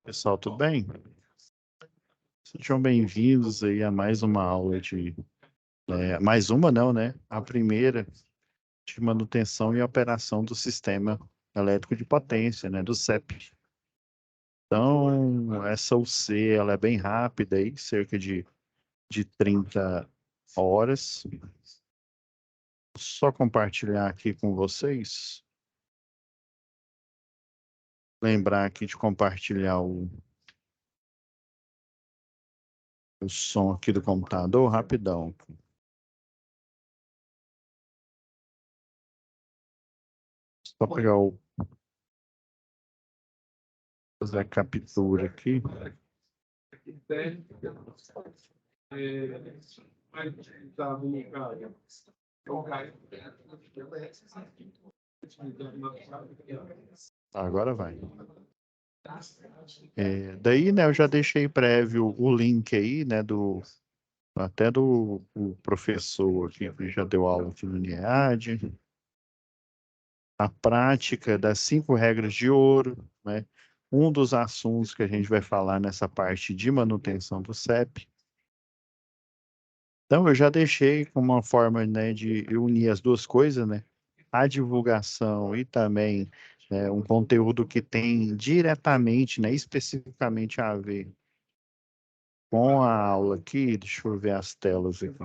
Pessoal, tudo bem? Sejam bem-vindos aí a mais uma aula mais uma não, né? A primeira de manutenção e operação do sistema elétrico de potência, né? Do CEP. Então, essa UC, ela é bem rápida aí, cerca de 30 horas. Só compartilhar aqui com vocês. Lembrar aqui de compartilhar o som aqui do computador, rapidão. Só pegar fazer a captura aqui. Agora vai. Daí, né, eu já deixei prévio o link aí, né, até do o professor aqui, que já deu aula aqui no NIAD, a prática das 5 regras de ouro, né, um dos assuntos que a gente vai falar nessa parte de manutenção do CEP. Então, eu já deixei como uma forma, né, de unir as duas coisas, né, a divulgação e também um conteúdo que tem diretamente, né, especificamente a ver com a aula aqui. Deixa eu ver as telas aqui.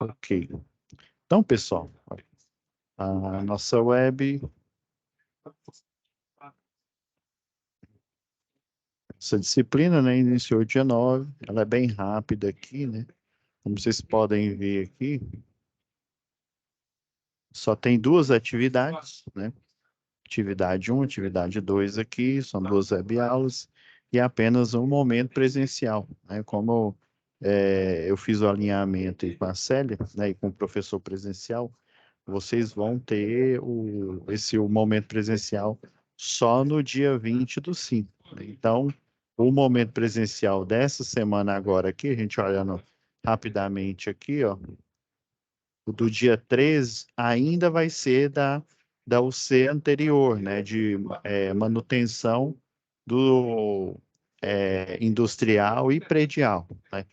Ok. Então, pessoal, a nossa web, essa disciplina, né, iniciou dia 9, ela é bem rápida aqui, né? Como vocês podem ver aqui, só tem 2 atividades, né? Atividade 1, atividade 2 aqui, são 2 webaulas e apenas um momento presencial, né? Como eu fiz o alinhamento aí com a Célia, né, e com o professor presencial, vocês vão ter o momento presencial só no dia 20 do 5. Então, o momento presencial dessa semana agora aqui, a gente olhando rapidamente aqui, ó, o do dia 13 ainda vai ser da UC anterior, né, de manutenção do industrial e predial, né?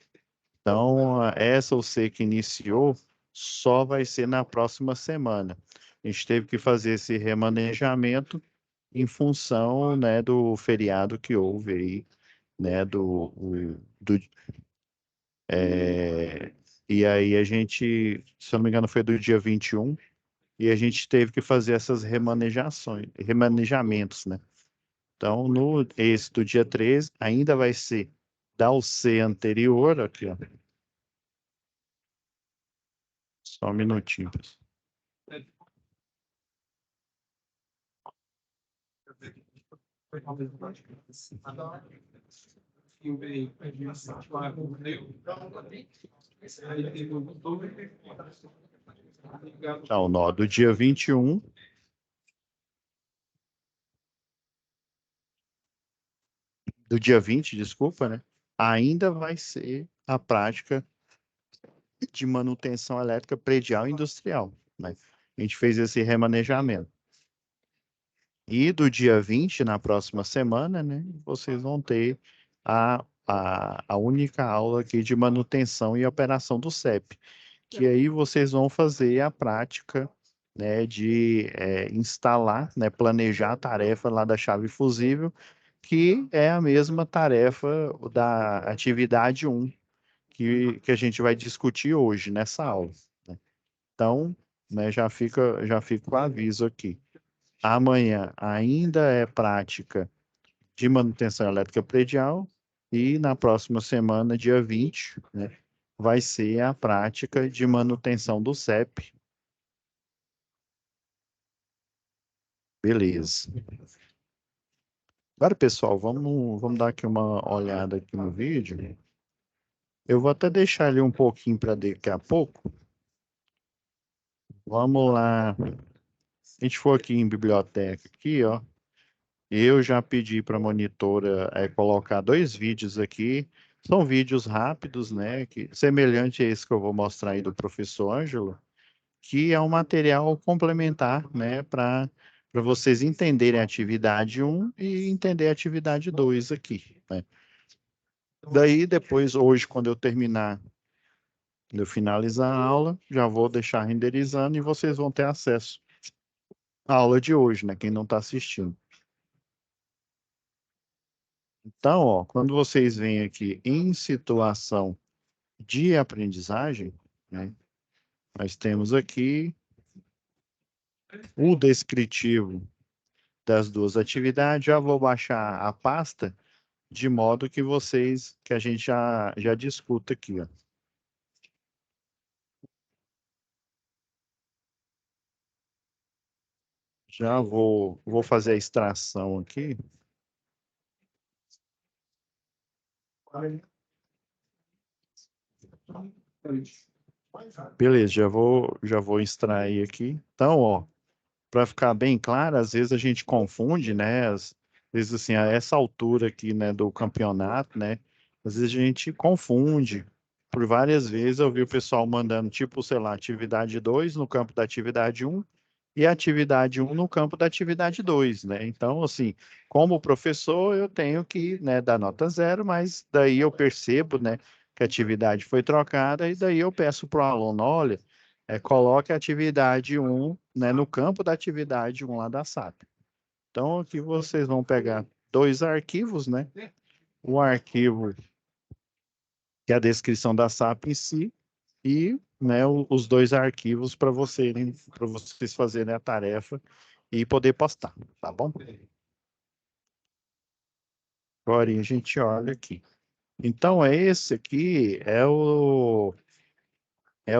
Então, essa UC que iniciou só vai ser na próxima semana. A gente teve que fazer esse remanejamento em função, né, do feriado que houve aí, né, e aí a gente, se eu não me engano, foi do dia 21, e a gente teve que fazer essas remanejamentos, né? Então, esse do dia 13 ainda vai ser da UC anterior, aqui, ó. Só um minutinho, pessoal. Então, nó do dia 21. Do dia 20, desculpa, né? Ainda vai ser a prática de manutenção elétrica predial e industrial, né? A gente fez esse remanejamento. E do dia 20, na próxima semana, né, vocês vão ter a única aula aqui de manutenção e operação do CEP, que aí vocês vão fazer a prática, né, de instalar, né, planejar a tarefa lá da chave fusível, que é a mesma tarefa da atividade 1, que a gente vai discutir hoje nessa aula, né? Então, né, já fica o aviso aqui. Amanhã ainda é prática de manutenção elétrica predial e na próxima semana, dia 20, né, vai ser a prática de manutenção do CEP. Beleza. Agora, pessoal, vamos dar aqui uma olhada aqui no vídeo. Eu vou até deixar ele um pouquinho para daqui a pouco. Vamos lá. Se a gente for aqui em biblioteca, aqui, ó, eu já pedi para a monitora colocar 2 vídeos aqui. São vídeos rápidos, né? Semelhante a esse que eu vou mostrar aí do professor Ângelo, que é um material complementar, né? Para para vocês entenderem a atividade 1 e entender a atividade 2 aqui, né? Daí, depois, hoje, quando eu terminar, eu finalizar a aula, já vou deixar renderizando e vocês vão ter acesso à aula de hoje, né? Quem não está assistindo. Então, ó, quando vocês vêm aqui em situação de aprendizagem, né? Nós temos aqui o descritivo das duas atividades. Já vou baixar a pasta de modo que a gente já discuta aqui, ó. Já vou fazer a extração aqui. Beleza, já vou extrair aqui. Então, ó, para ficar bem claro, às vezes a gente confunde, né? Às vezes, assim, a essa altura aqui, né, do campeonato, né? Às vezes a gente confunde. Por várias vezes eu vi o pessoal mandando, tipo, sei lá, atividade 2 no campo da atividade 1 e atividade 1 no campo da atividade 2, né? Então, assim, como professor, eu tenho que, né, dar nota 0, mas daí eu percebo, né, que a atividade foi trocada e daí eu peço para o aluno, olha, coloque a atividade 1, né, no campo da atividade 1 lá da SAP. Então, aqui vocês vão pegar dois arquivos, né? O arquivo que é a descrição da SAP em si e, né, os dois arquivos para vocês fazerem a tarefa e poder postar, tá bom? Agora a gente olha aqui. Então, esse aqui é o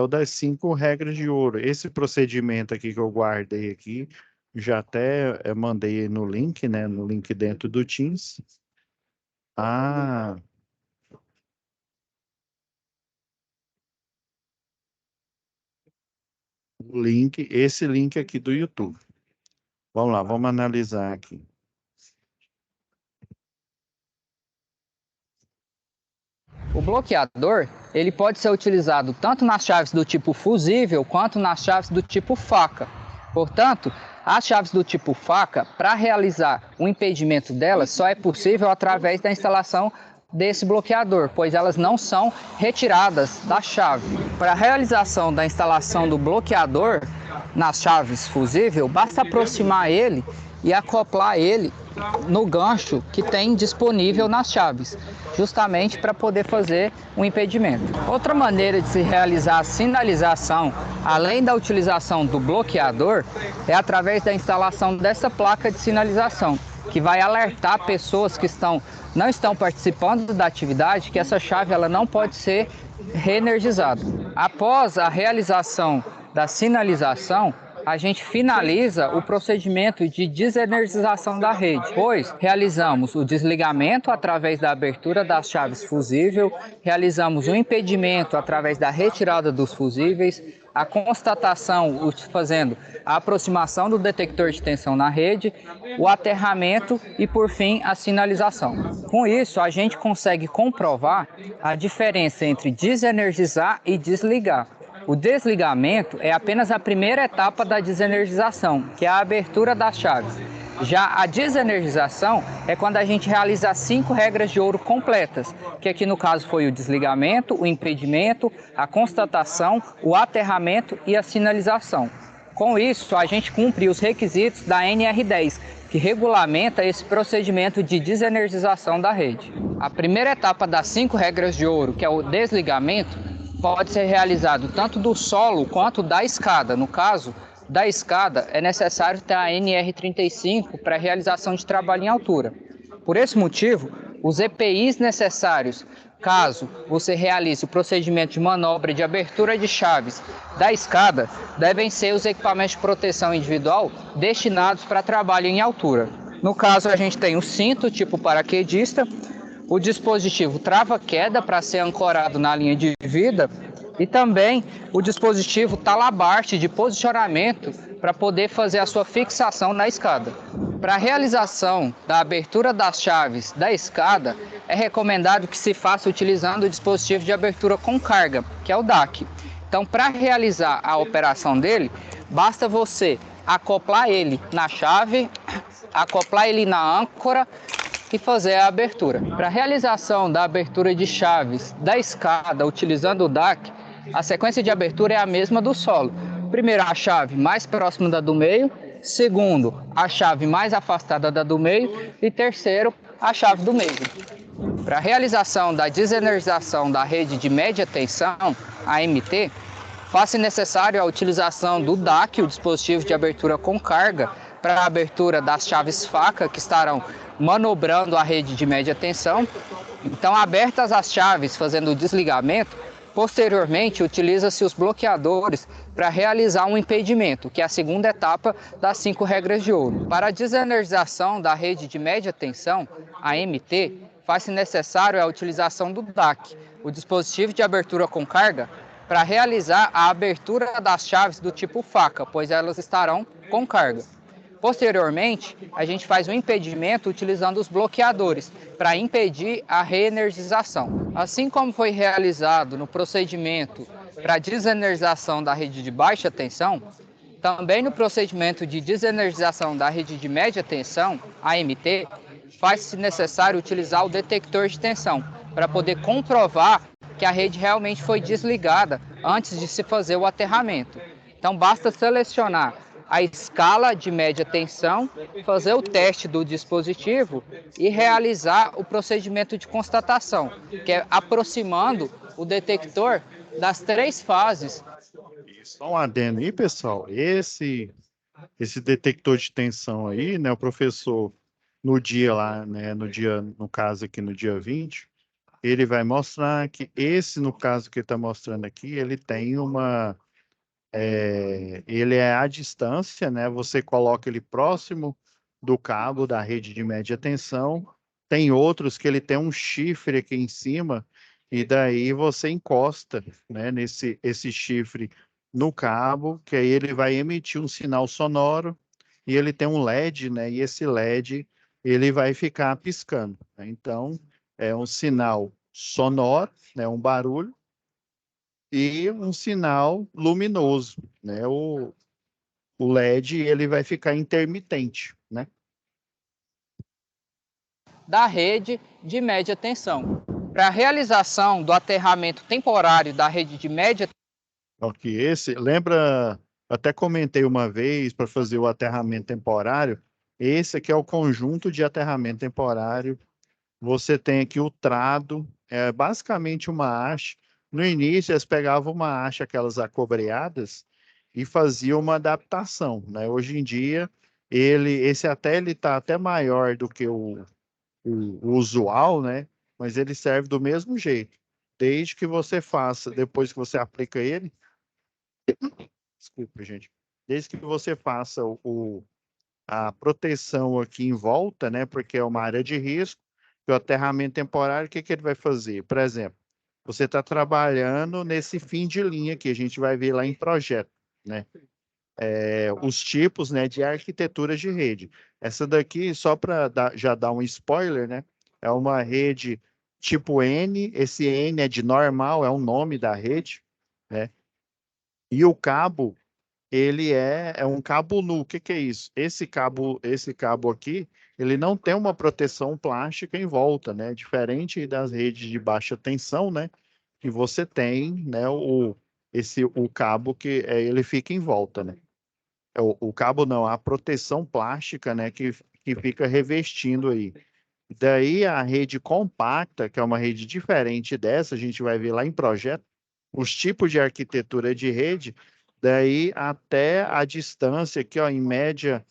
das 5 regras de ouro. Esse procedimento aqui que eu guardei aqui, já até mandei no link, né? No link dentro do Teams. Ah, esse link aqui do YouTube. Vamos lá, vamos analisar aqui. O bloqueador, ele pode ser utilizado tanto nas chaves do tipo fusível quanto nas chaves do tipo faca. Portanto, as chaves do tipo faca, para realizar o impedimento delas, só é possível através da instalação desse bloqueador, pois elas não são retiradas da chave. Para a realização da instalação do bloqueador nas chaves fusível, basta aproximar ele e acoplar ele no gancho que tem disponível nas chaves, justamente para poder fazer um impedimento. Outra maneira de se realizar a sinalização, além da utilização do bloqueador, é através da instalação dessa placa de sinalização, que vai alertar pessoas que não estão participando da atividade que essa chave ela não pode ser reenergizada. Após a realização da sinalização, a gente finaliza o procedimento de desenergização da rede, pois realizamos o desligamento através da abertura das chaves fusível, realizamos o impedimento através da retirada dos fusíveis, a constatação fazendo a aproximação do detector de tensão na rede, o aterramento e, por fim, a sinalização. Com isso, a gente consegue comprovar a diferença entre desenergizar e desligar. O desligamento é apenas a primeira etapa da desenergização, que é a abertura das chaves. Já a desenergização é quando a gente realiza as 5 regras de ouro completas, que aqui no caso foi o desligamento, o impedimento, a constatação, o aterramento e a sinalização. Com isso, a gente cumpre os requisitos da NR10, que regulamenta esse procedimento de desenergização da rede. A primeira etapa das 5 regras de ouro, que é o desligamento, pode ser realizado tanto do solo quanto da escada. No caso da escada, é necessário ter a NR35 para a realização de trabalho em altura. Por esse motivo, os EPIs necessários, caso você realize o procedimento de manobra de abertura de chaves da escada, devem ser os equipamentos de proteção individual destinados para trabalho em altura. No caso, a gente tem o cinto tipo paraquedista, o dispositivo trava-queda para ser ancorado na linha de vida e também o dispositivo talabarte de posicionamento para poder fazer a sua fixação na escada. Para a realização da abertura das chaves da escada, é recomendado que se faça utilizando o dispositivo de abertura com carga, que é o DAC. Então, para realizar a operação dele, basta você acoplar ele na chave, acoplar ele na âncora e fazer a abertura. Para a realização da abertura de chaves da escada utilizando o DAC, a sequência de abertura é a mesma do solo. Primeiro, a chave mais próxima da do meio. Segundo, a chave mais afastada da do meio. E terceiro, a chave do meio. Para a realização da desenergização da rede de média tensão, AMT, faz-se necessário a utilização do DAC, o dispositivo de abertura com carga, para a abertura das chaves faca que estarão manobrando a rede de média tensão. Então, abertas as chaves, fazendo o desligamento, posteriormente utiliza-se os bloqueadores para realizar um impedimento, que é a segunda etapa das 5 regras de ouro. Para a desenergização da rede de média tensão, AMT, faz-se necessário a utilização do DAC, o dispositivo de abertura com carga, para realizar a abertura das chaves do tipo faca, pois elas estarão com carga. Posteriormente, a gente faz um impedimento utilizando os bloqueadores para impedir a reenergização. Assim como foi realizado no procedimento para desenergização da rede de baixa tensão, também no procedimento de desenergização da rede de média tensão, AMT, faz-se necessário utilizar o detector de tensão para poder comprovar que a rede realmente foi desligada antes de se fazer o aterramento. Então basta selecionar a escala de média tensão, fazer o teste do dispositivo e realizar o procedimento de constatação, que é aproximando o detector das 3 fases. Só um adendo aí, pessoal. Esse detector de tensão aí, né, o professor, no dia lá, né, no caso aqui, no dia 20, ele vai mostrar que no caso que ele está mostrando aqui, ele tem ele é à distância, né? Você coloca ele próximo do cabo da rede de média tensão. Tem outros que ele tem um chifre aqui em cima e daí você encosta, né, esse chifre no cabo, que aí ele vai emitir um sinal sonoro e ele tem um LED, né? E esse LED ele vai ficar piscando, né? Então é um sinal sonoro, né? Um barulho e um sinal luminoso, né? O LED ele vai ficar intermitente, né? Da rede de média tensão. Para a realização do aterramento temporário da rede de média Ok, lembra, até comentei uma vez para fazer o aterramento temporário, esse aqui é o conjunto de aterramento temporário. Você tem aqui o trado, é basicamente uma haste. No início, eles pegavam uma haste, aquelas acobreadas, e faziam uma adaptação, né? Hoje em dia, esse até ele está até maior do que o usual, né? Mas ele serve do mesmo jeito. Desde que você faça, depois que você aplica ele, desculpa, gente. Desde que você faça a proteção aqui em volta, né? Porque é uma área de risco. E o aterramento temporário, o que que ele vai fazer? Por exemplo, você está trabalhando nesse fim de linha que a gente vai ver lá em projeto, né? Os tipos, né, de arquiteturas de rede. Essa daqui, só para já dar um spoiler, né? É uma rede tipo N. Esse N é de normal, é o nome da rede, né? E o cabo ele é um cabo nu. O que que é isso? Esse cabo aqui, ele não tem uma proteção plástica em volta, né? Diferente das redes de baixa tensão, né? Que você tem, né? O cabo que ele fica em volta, né? O cabo não, a proteção plástica, né? Que fica revestindo aí. Daí a rede compacta, que é uma rede diferente dessa, a gente vai ver lá em projeto, os tipos de arquitetura de rede, daí até a distância aqui, ó, em média,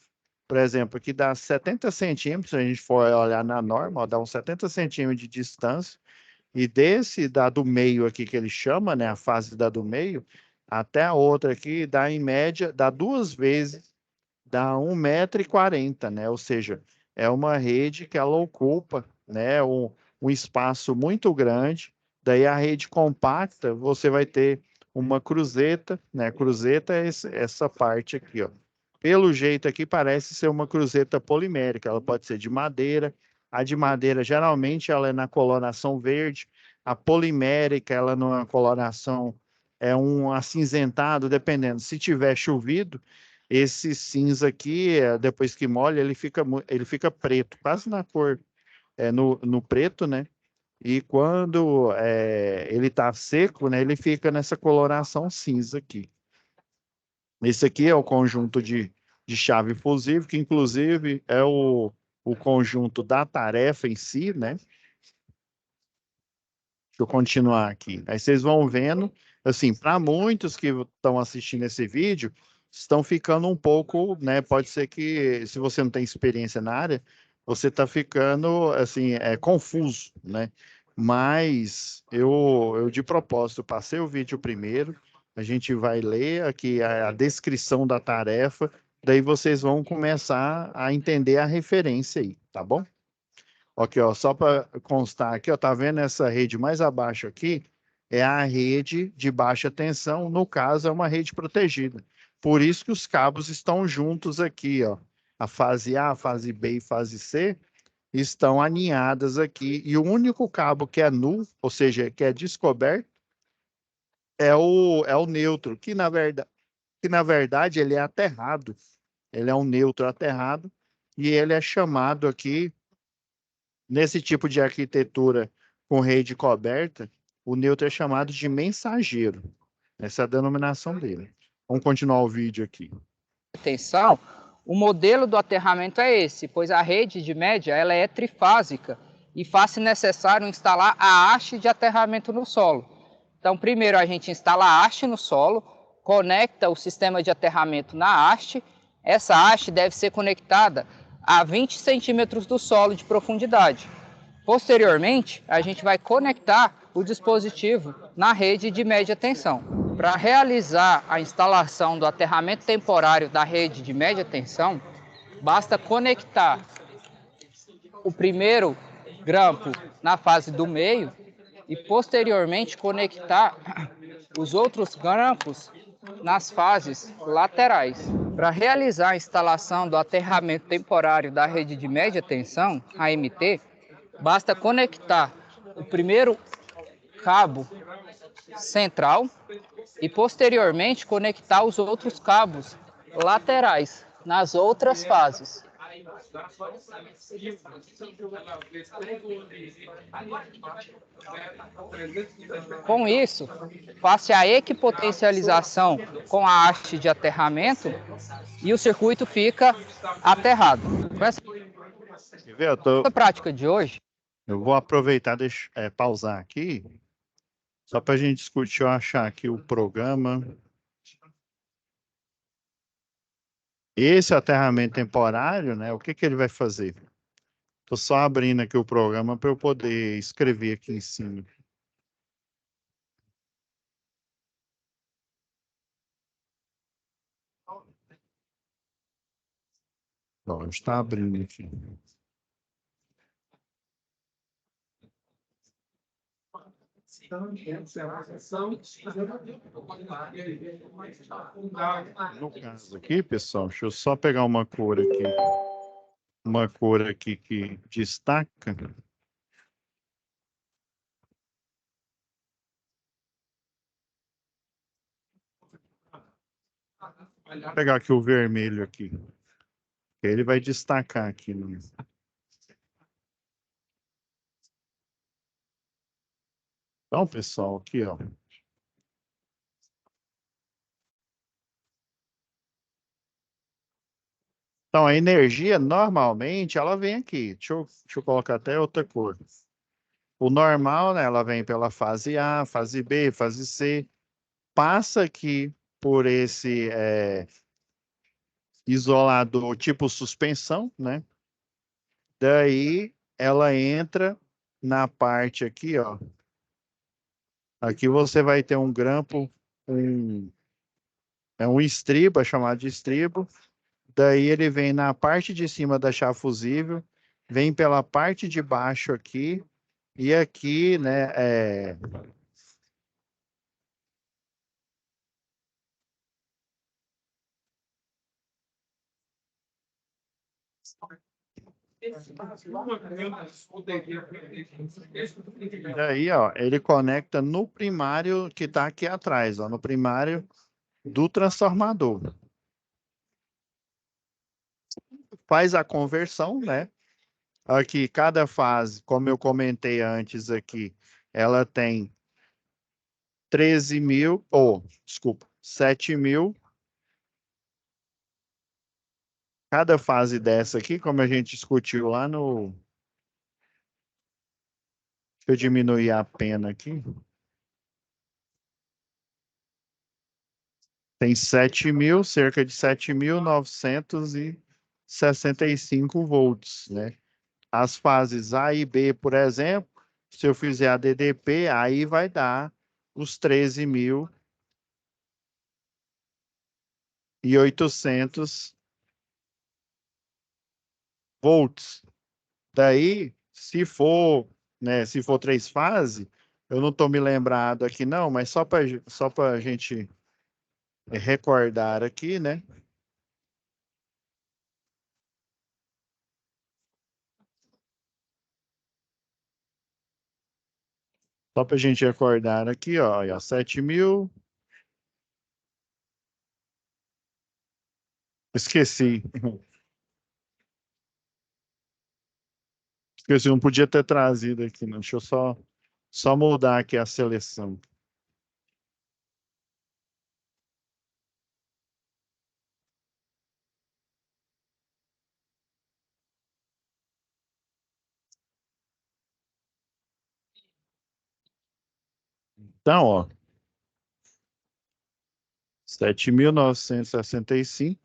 por exemplo, aqui dá 70 centímetros, se a gente for olhar na norma, ó, dá uns 70 centímetros de distância, e da do meio aqui que ele chama, né, a fase da do meio, até a outra aqui dá em média, dá 2 vezes, dá 1,40 m, né? Ou seja, é uma rede que ela ocupa, né, um espaço muito grande. Daí a rede compacta, você vai ter uma cruzeta, né? Cruzeta é essa parte aqui, ó. Pelo jeito aqui parece ser uma cruzeta polimérica, ela pode ser de madeira. A de madeira geralmente ela é na coloração verde, a polimérica ela numa coloração é um acinzentado, dependendo. Se tiver chovido, esse cinza aqui, depois que molha, ele fica preto, quase na cor, no preto, né? E quando ele está seco, né, ele fica nessa coloração cinza aqui. Esse aqui é o conjunto de chave fusível, que inclusive é o conjunto da tarefa em si, né? Deixa eu continuar aqui. Aí vocês vão vendo, assim, para muitos que estão assistindo esse vídeo, estão ficando um pouco, né? Pode ser que, se você não tem experiência na área, você está ficando, assim, confuso, né? Mas eu de propósito, passei o vídeo primeiro, a gente vai ler aqui a descrição da tarefa, daí vocês vão começar a entender a referência aí, tá bom? Aqui, ó, só para constar aqui, ó, tá vendo essa rede mais abaixo aqui? É a rede de baixa tensão, no caso, é uma rede protegida. Por isso que os cabos estão juntos aqui, ó. A fase A, a fase B e fase C estão alinhadas aqui. E o único cabo que é nu, ou seja, que é descoberto, é o neutro, que na verdade ele é aterrado. Ele é um neutro aterrado e ele é chamado aqui. Nesse tipo de arquitetura com rede coberta, o neutro é chamado de mensageiro. Essa é a denominação dele. Vamos continuar o vídeo aqui. Tensão, o modelo do aterramento é esse, pois a rede de média ela é trifásica e faz-se necessário instalar a haste de aterramento no solo. Então, primeiro a gente instala a haste no solo, conecta o sistema de aterramento na haste. Essa haste deve ser conectada a 20 centímetros do solo de profundidade. Posteriormente, a gente vai conectar o dispositivo na rede de média tensão. Para realizar a instalação do aterramento temporário da rede de média tensão, basta conectar o primeiro grampo na fase do meio e posteriormente conectar os outros grampos nas fases laterais. Para realizar a instalação do aterramento temporário da rede de média tensão, AMT, basta conectar o primeiro cabo central e posteriormente conectar os outros cabos laterais nas outras fases. Com isso, faz-se a equipotencialização com a haste de aterramento e o circuito fica aterrado. Com essa Quer ver? prática de hoje, Eu vou aproveitar, pausar aqui, só para a gente discutir, eu achar aqui o programa. Esse aterramento temporário, né? O que que ele vai fazer? Estou só abrindo aqui o programa para eu poder escrever aqui em cima. Ó, está abrindo aqui. No caso aqui, pessoal, deixa eu só pegar uma cor aqui. Uma cor aqui que destaca. Vou pegar aqui o vermelho aqui. Ele vai destacar aqui. Então, pessoal, aqui, ó. Então, a energia, normalmente, ela vem aqui. Deixa eu colocar até outra cor. O normal, né, ela vem pela fase A, fase B, fase C. Passa aqui por esse isolador tipo suspensão, né? Daí, ela entra na parte aqui, ó. Aqui você vai ter um grampo, um, um estribo, é chamado de estribo. Daí ele vem na parte de cima da chave fusível, vem pela parte de baixo aqui, e aqui, né, E aí, ó, ele conecta no primário que está aqui atrás, ó, no primário do transformador. Faz a conversão, né? Aqui, cada fase, como eu comentei antes aqui, ela tem 13.000, ou, desculpa, 7.000. Cada fase dessa aqui, como a gente discutiu lá no... Deixa eu diminuir a pena aqui. Tem 7.000, cerca de 7.965 volts, né? As fases A e B, por exemplo, se eu fizer a DDP, aí vai dar os 13.800 volts. Daí, se for, né, se for três fases, eu não estou me lembrado aqui não, mas só para a gente recordar aqui, né? Só para a gente recordar aqui, ó, 7.000. Esqueci. Esqueci, não podia ter trazido aqui, não. Deixa eu só mudar aqui a seleção. Então, ó, 7.965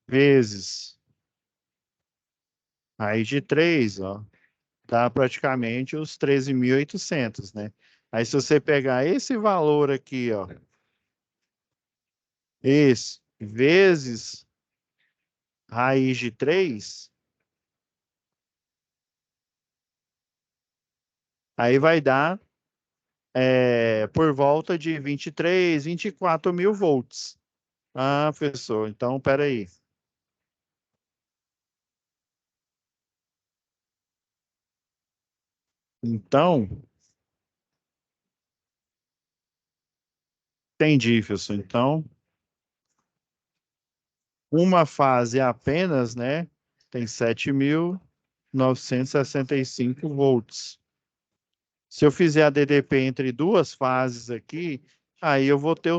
vezes raiz de 3, ó, dá praticamente os 13.800, né? Aí, se você pegar esse valor aqui, ó, esse, vezes raiz de 3, aí vai dar por volta de 23, 24.000 volts. Ah, professor, então, peraí. Então, entendi, professor. Então, uma fase apenas, né, tem 7.965 volts. Se eu fizer a DDP entre duas fases aqui, aí eu vou ter o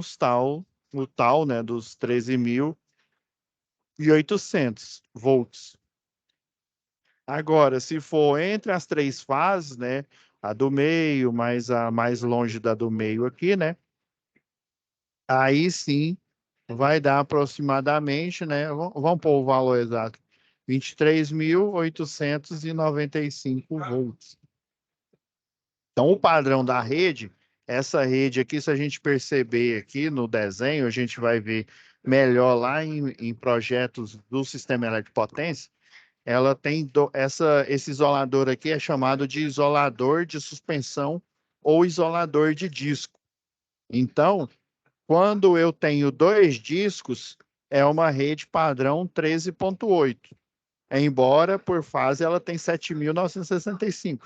tal, né, dos 13.800 volts. Agora, se for entre as três fases, né, a do meio, mais a mais longe da do meio aqui, né, aí sim vai dar aproximadamente, né, vamos pôr o valor exato, 23.895 volts. Então, o padrão da rede, essa rede aqui, se a gente perceber aqui no desenho, a gente vai ver melhor lá em projetos do sistema elétrico de potência, ela tem esse isolador aqui é chamado de isolador de suspensão ou isolador de disco. Então, quando eu tenho dois discos, é uma rede padrão 13.8. Embora por fase ela tem 7.965.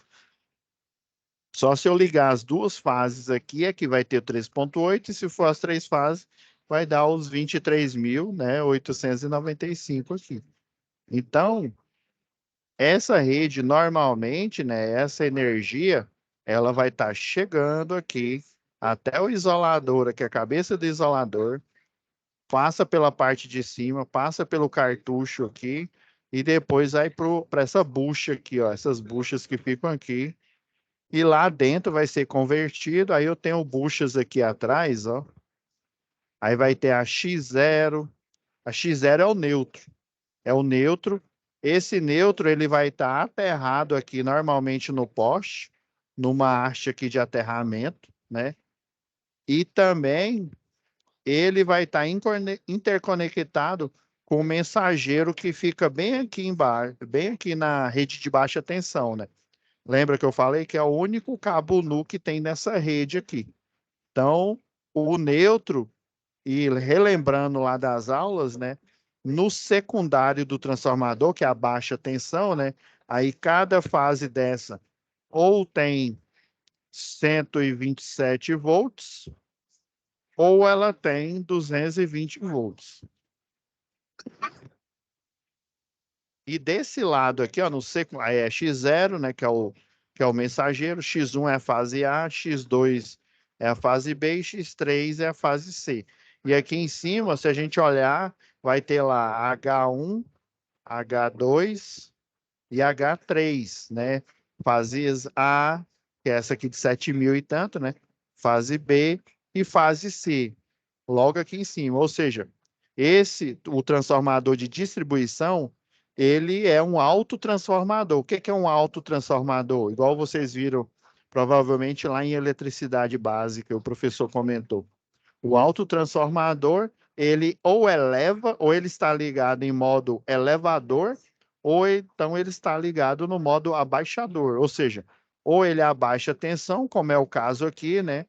Só se eu ligar as duas fases aqui é que vai ter 3.8, e se for as três fases, vai dar os 23.000, né, 895 aqui. Então, essa rede, normalmente, né, essa energia, ela vai estar chegando aqui até o isolador, aqui a cabeça do isolador, passa pela parte de cima, passa pelo cartucho aqui, e depois vai para essa bucha aqui, ó, essas buchas que ficam aqui, e lá dentro vai ser convertido. Aí eu tenho buchas aqui atrás, ó. Aí vai ter a X0. A X0 é o neutro. É o neutro. Esse neutro ele vai estar aterrado aqui normalmente no poste, numa haste aqui de aterramento, né? E também ele vai estar interconectado com o mensageiro que fica bem aqui embaixo, bem aqui na rede de baixa tensão, né? Lembra que eu falei que é o único cabo nu que tem nessa rede aqui. Então, o neutro, e relembrando lá das aulas, né? No secundário do transformador, que é a baixa tensão, né? Aí cada fase dessa ou tem 127 volts, ou ela tem 220 volts. E desse lado aqui, ó, no aí é X0, né, que é o mensageiro, X1 é a fase A, X2 é a fase B e X3 é a fase C. E aqui em cima, se a gente olhar, vai ter lá H1, H2 e H3, né? Fases A, que é essa aqui de 7.000 e tanto, né? Fase B e fase C, logo aqui em cima. Ou seja, o transformador de distribuição, ele é um autotransformador. O que é um autotransformador? Igual vocês viram, provavelmente lá em eletricidade básica, o professor comentou. O autotransformador, ele ou eleva, ou ele está ligado em modo elevador, ou então ele está ligado no modo abaixador. Ou seja, ou ele abaixa a tensão, como é o caso aqui, né?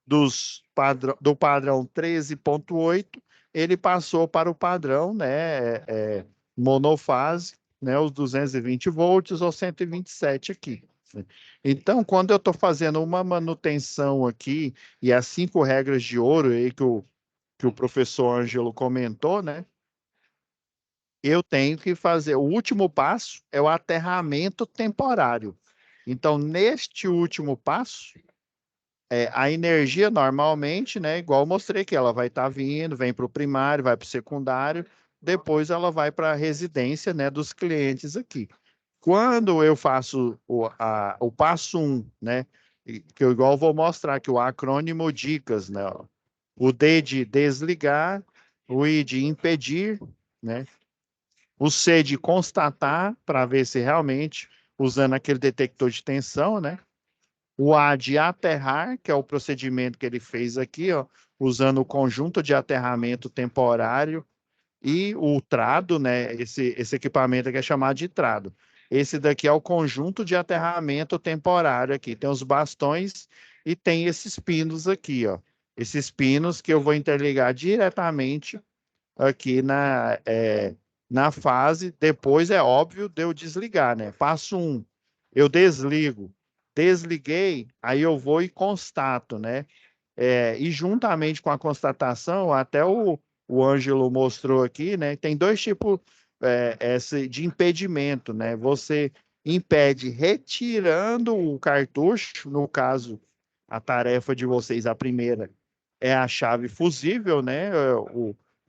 Do padrão 13.8, ele passou para o padrão, né, monofase, né, os 220 volts ou 127 aqui. Então, quando eu estou fazendo uma manutenção aqui, e as 5 regras de ouro aí que o professor Ângelo comentou, né, eu tenho que fazer, o último passo é o aterramento temporário. Então, neste último passo, a energia normalmente, né, igual eu mostrei aqui, ela vai estar vindo, vem para o primário, vai para o secundário, depois ela vai para a residência, né, dos clientes aqui. Quando eu faço o passo 1, né, que eu igual vou mostrar aqui, o acrônimo dicas, né, ó, o D de desligar, o I de impedir, né, o C de constatar, para ver se realmente, usando aquele detector de tensão, né, o A de aterrar, que é o procedimento que ele fez aqui, ó, usando o conjunto de aterramento temporário e o trado, né? Esse equipamento aqui é chamado de trado. Esse daqui é o conjunto de aterramento temporário aqui. Tem os bastões e tem esses pinos aqui, ó. Esses pinos que eu vou interligar diretamente aqui na fase. Depois é óbvio de eu desligar, né? Passo 1, eu desligo. Desliguei, aí eu vou e constato, né? E juntamente com a constatação, até o Ângelo mostrou aqui, né? Tem dois tipos de impedimento, né? Você impede retirando o cartucho, no caso, a tarefa de vocês, a primeira, é a chave fusível, né?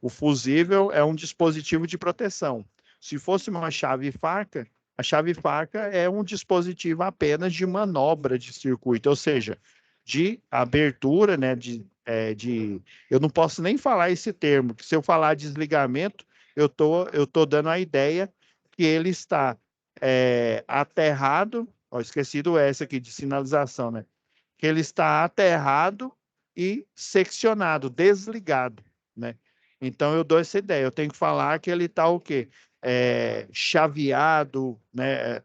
O fusível é um dispositivo de proteção. Se fosse uma chave faca, a chave faca é um dispositivo apenas de manobra de circuito, ou seja, de abertura, né? Eu não posso nem falar esse termo, que se eu falar desligamento, eu tô dando a ideia que ele está aterrado, ó, esqueci do S aqui de sinalização, né? Que ele está aterrado e seccionado, desligado, né? Então eu dou essa ideia. Eu tenho que falar que ele está o quê? Chaveado, né?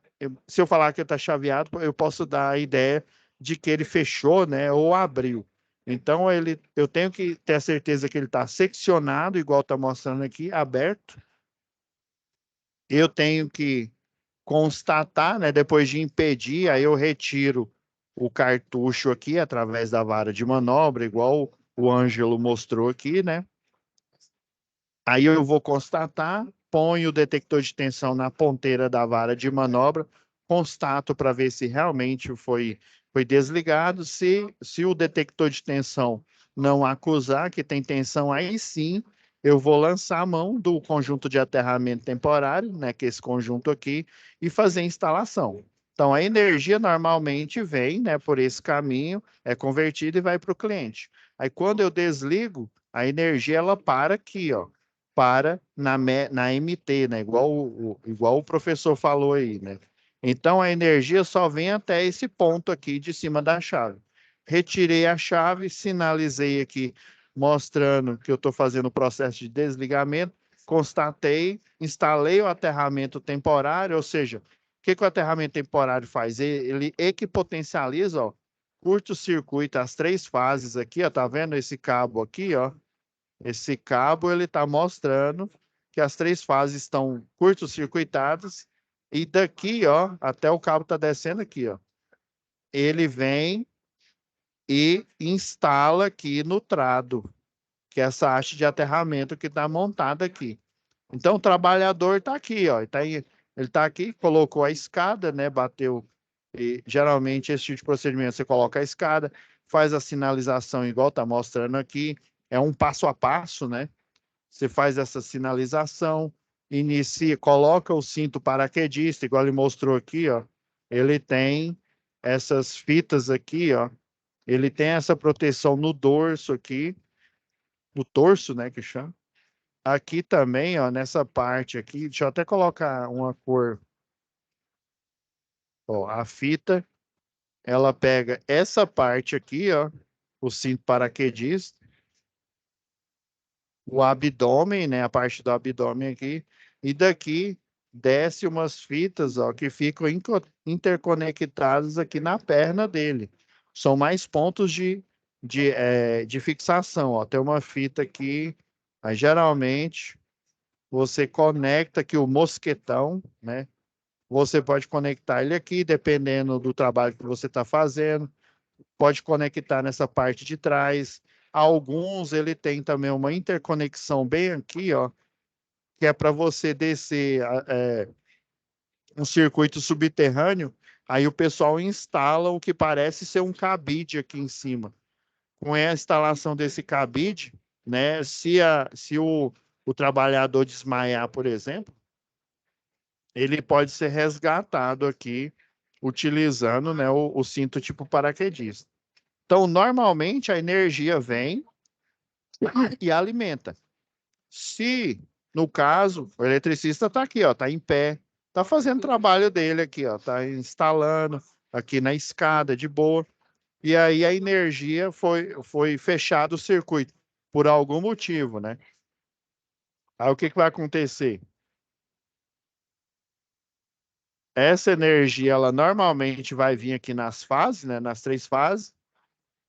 Se eu falar que ele está chaveado, eu posso dar a ideia de que ele fechou, né? Ou abriu. Então eu tenho que ter a certeza que ele está seccionado, igual está mostrando aqui, aberto. Eu tenho que constatar, né? Depois de impedir, aí eu retiro o cartucho aqui através da vara de manobra, igual o Ângelo mostrou aqui, né? Aí eu vou constatar, ponho o detector de tensão na ponteira da vara de manobra, constato para ver se realmente foi desligado. Se o detector de tensão não acusar que tem tensão, aí sim eu vou lançar a mão do conjunto de aterramento temporário, né, que é esse conjunto aqui, e fazer a instalação. Então, a energia normalmente vem, né, por esse caminho, é convertida e vai para o cliente. Aí, quando eu desligo, a energia ela para aqui, ó, para na MT, né? Igual o professor falou aí, né? Então a energia só vem até esse ponto aqui de cima da chave. Retirei a chave, sinalizei aqui, mostrando que eu estou fazendo o processo de desligamento, constatei, instalei o aterramento temporário, ou seja, o que o aterramento temporário faz? Ele equipotencializa, ó, curto-circuito, as 3 fases aqui, ó, tá vendo esse cabo aqui, ó? Esse cabo ele está mostrando que as 3 fases estão curto-circuitadas, e daqui, ó, até o cabo tá descendo aqui, ó. Ele vem e instala aqui no trado, que é essa haste de aterramento que está montada aqui. Então, o trabalhador está aqui, ó, ele está aqui, colocou a escada, né, bateu, e geralmente esse tipo de procedimento você coloca a escada, faz a sinalização igual está mostrando aqui, é um passo a passo, né? Você faz essa sinalização, inicia, coloca o cinto paraquedista, igual ele mostrou aqui, ó. Ele tem essas fitas aqui, ó. Ele tem essa proteção no dorso aqui, no torso, né, que chama. Aqui também, ó, nessa parte aqui, deixa eu até colocar uma cor. Ó, a fita, ela pega essa parte aqui, ó, o cinto paraquedista, o abdômen, né, a parte do abdômen aqui, e daqui desce umas fitas, ó, que ficam interconectadas aqui na perna dele. São mais pontos de fixação, ó. Tem uma fita aqui, aí geralmente você conecta aqui o mosquetão, né? Você pode conectar ele aqui, dependendo do trabalho que você está fazendo. Pode conectar nessa parte de trás. Alguns ele tem também uma interconexão bem aqui, ó, que é para você descer um circuito subterrâneo. Aí o pessoal instala o que parece ser um cabide aqui em cima. Com a instalação desse cabide, né? Se o trabalhador desmaiar, por exemplo, ele pode ser resgatado aqui utilizando, né, o cinto tipo paraquedista. Então, normalmente a energia vem e alimenta. Se, no caso, o eletricista está aqui, ó, está em pé, está fazendo o trabalho dele aqui, ó, está instalando aqui na escada de boa, e aí a energia foi fechado o circuito por algum motivo, né? Aí o que que vai acontecer? Essa energia, ela normalmente vai vir aqui nas fases, né, nas 3 fases,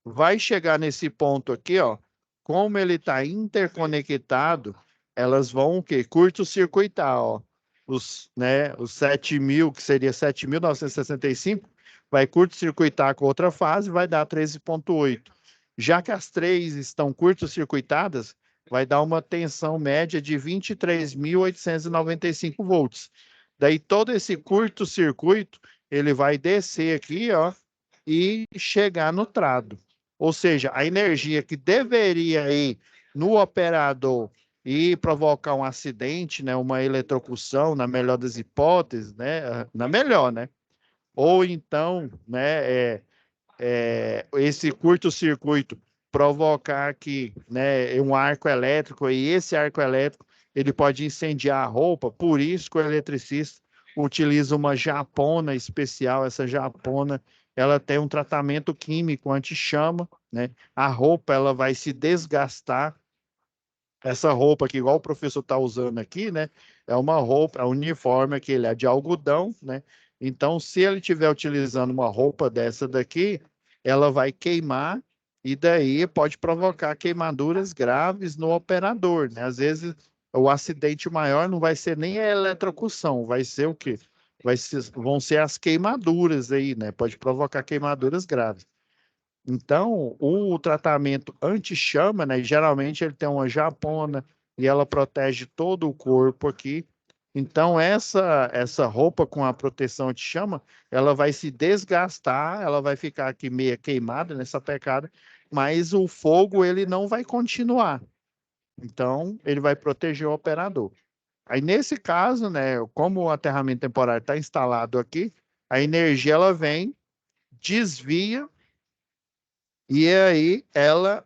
vai chegar nesse ponto aqui, ó, como ele está interconectado, elas vão o quê? Curto-circuitar, ó. Os 7.000, que seria 7.965, vai curto-circuitar com outra fase, vai dar 13,8. Já que as 3 estão curto-circuitadas, vai dar uma tensão média de 23.895 volts. Daí todo esse curto-circuito, ele vai descer aqui, ó, e chegar no trado. Ou seja, a energia que deveria ir no operador e provocar um acidente, né, uma eletrocução, na melhor das hipóteses, né, na melhor, né? Ou então, né, esse curto-circuito provocar que, né, um arco elétrico, e esse arco elétrico ele pode incendiar a roupa, por isso que o eletricista utiliza uma japona especial. Essa japona, ela tem um tratamento químico anti-chama, né? A roupa ela vai se desgastar. Essa roupa aqui, igual o professor está usando aqui, né? É uma roupa, é um uniforme que ele é de algodão, né? Então, se ele estiver utilizando uma roupa dessa daqui, ela vai queimar e daí pode provocar queimaduras graves no operador, né? Às vezes o acidente maior não vai ser nem a eletrocução, vai ser o quê? Vão ser as queimaduras aí, né? Pode provocar queimaduras graves. Então, o tratamento anti-chama, né? Geralmente ele tem uma japona e ela protege todo o corpo aqui. Então, essa roupa com a proteção anti-chama, ela vai se desgastar, ela vai ficar aqui meia queimada nessa pecada, mas o fogo ele não vai continuar. Então, ele vai proteger o operador. Aí, nesse caso, né, como o aterramento temporário está instalado aqui, a energia ela vem, desvia. E aí ela,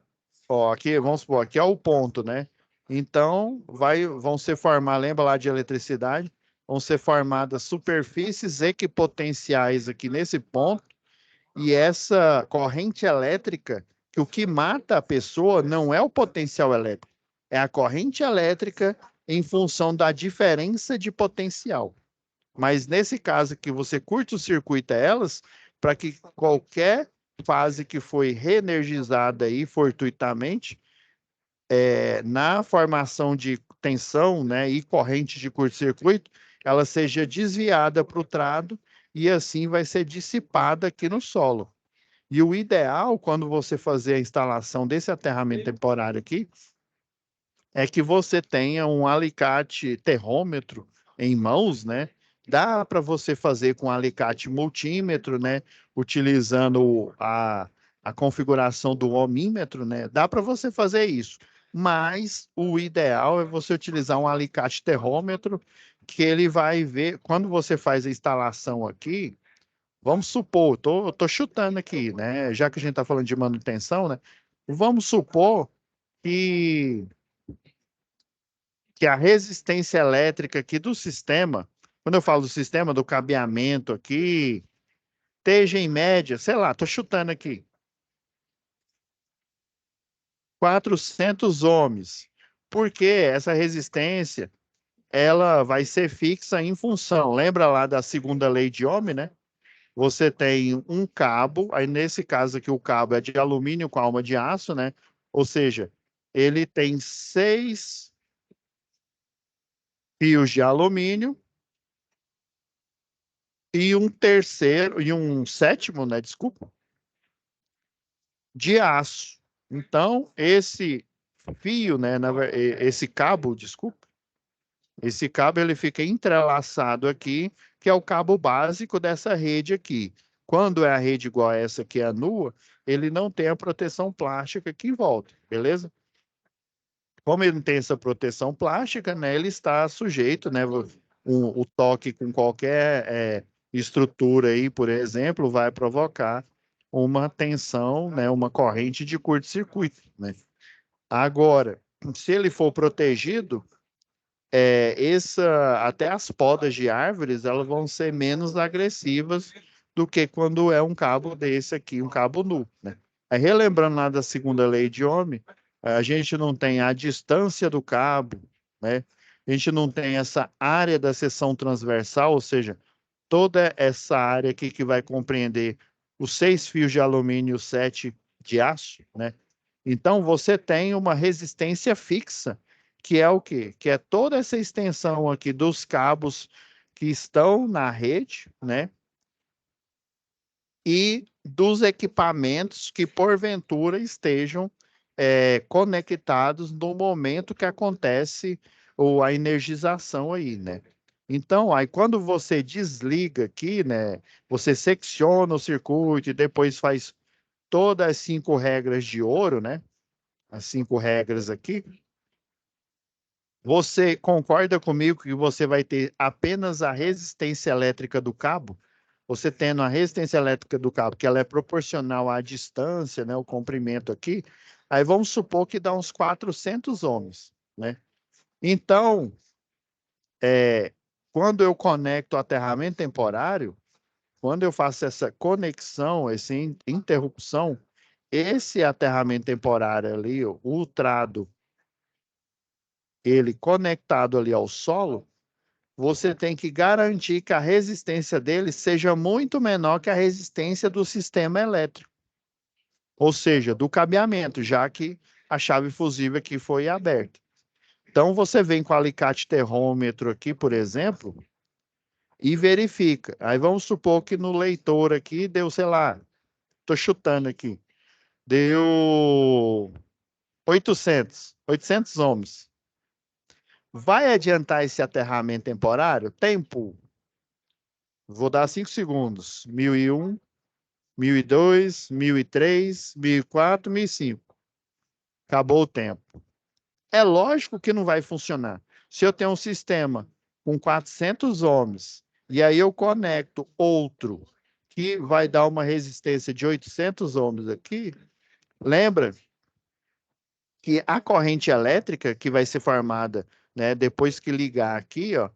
ó, aqui, vamos supor, aqui é o ponto, né? Então, vão ser formadas, lembra lá de eletricidade? Vão ser formadas superfícies equipotenciais aqui nesse ponto, e essa corrente elétrica, que o que mata a pessoa não é o potencial elétrico, é a corrente elétrica em função da diferença de potencial. Mas nesse caso que você curta-circuita elas, para que qualquer fase que foi reenergizada aí fortuitamente, na formação de tensão, né, e corrente de curto-circuito, ela seja desviada para o trado e assim vai ser dissipada aqui no solo. E o ideal, quando você fazer a instalação desse aterramento temporário aqui, é que você tenha um alicate terrômetro em mãos, né? Dá para você fazer com alicate multímetro, né? Utilizando a configuração do ohmímetro, né? Dá para você fazer isso. Mas o ideal é você utilizar um alicate terrômetro, que ele vai ver, quando você faz a instalação aqui, vamos supor, tô chutando aqui, né? Já que a gente está falando de manutenção, né? Vamos supor que a resistência elétrica aqui do sistema, quando eu falo do sistema, do cabeamento aqui, esteja em média, sei lá, estou chutando aqui, 400 ohms. Porque essa resistência, ela vai ser fixa em função, lembra lá da segunda lei de Ohm, né? Você tem um cabo, aí nesse caso aqui o cabo é de alumínio com alma de aço, né? Ou seja, ele tem 6 fios de alumínio e um terceiro, e um sétimo, né? Desculpa, de aço. Então, esse fio, né? Esse cabo, desculpa, esse cabo ele fica entrelaçado aqui, que é o cabo básico dessa rede aqui. Quando é a rede igual a essa que é nua, ele não tem a proteção plástica aqui em volta, beleza? Como ele não tem essa proteção plástica, né, ele está sujeito, né, o toque com qualquer estrutura aí, por exemplo, vai provocar uma tensão, né, uma corrente de curto-circuito, né? Agora, se ele for protegido, até as podas de árvores, elas vão ser menos agressivas do que quando é um cabo desse aqui, um cabo nu, né? Aí, relembrando lá da segunda lei de Ohm, a gente não tem a distância do cabo, né? A gente não tem essa área da seção transversal, ou seja, toda essa área aqui que vai compreender os 6 fios de alumínio e os 7 de aço, né? Então, você tem uma resistência fixa, que é o quê? Que é toda essa extensão aqui dos cabos que estão na rede, né? E dos equipamentos que, porventura, estejam conectados no momento que acontece ou a energização aí, né? Então, aí quando você desliga aqui, né? Você secciona o circuito e depois faz todas as 5 regras de ouro, né? As 5 regras aqui. Você concorda comigo que você vai ter apenas a resistência elétrica do cabo? Você tendo a resistência elétrica do cabo, que ela é proporcional à distância, né, o comprimento aqui, aí vamos supor que dá uns 400 ohms, né? Então, quando eu conecto o aterramento temporário, quando eu faço essa conexão, essa interrupção, esse aterramento temporário ali, o trado, ele conectado ali ao solo, você tem que garantir que a resistência dele seja muito menor que a resistência do sistema elétrico, ou seja, do cabeamento, já que a chave fusível aqui foi aberta. Então, você vem com o alicate terrômetro aqui, por exemplo, e verifica. Aí vamos supor que no leitor aqui deu, sei lá, estou chutando aqui, deu 800 ohms. Vai adiantar esse aterramento temporário? Tempo. Vou dar 5 segundos. 1001, 1002, 1003, 1004, 1005. Acabou o tempo. É lógico que não vai funcionar. Se eu tenho um sistema com 400 ohms e aí eu conecto outro que vai dar uma resistência de 800 ohms aqui, lembra que a corrente elétrica que vai ser formada, né, depois que ligar aqui, ó,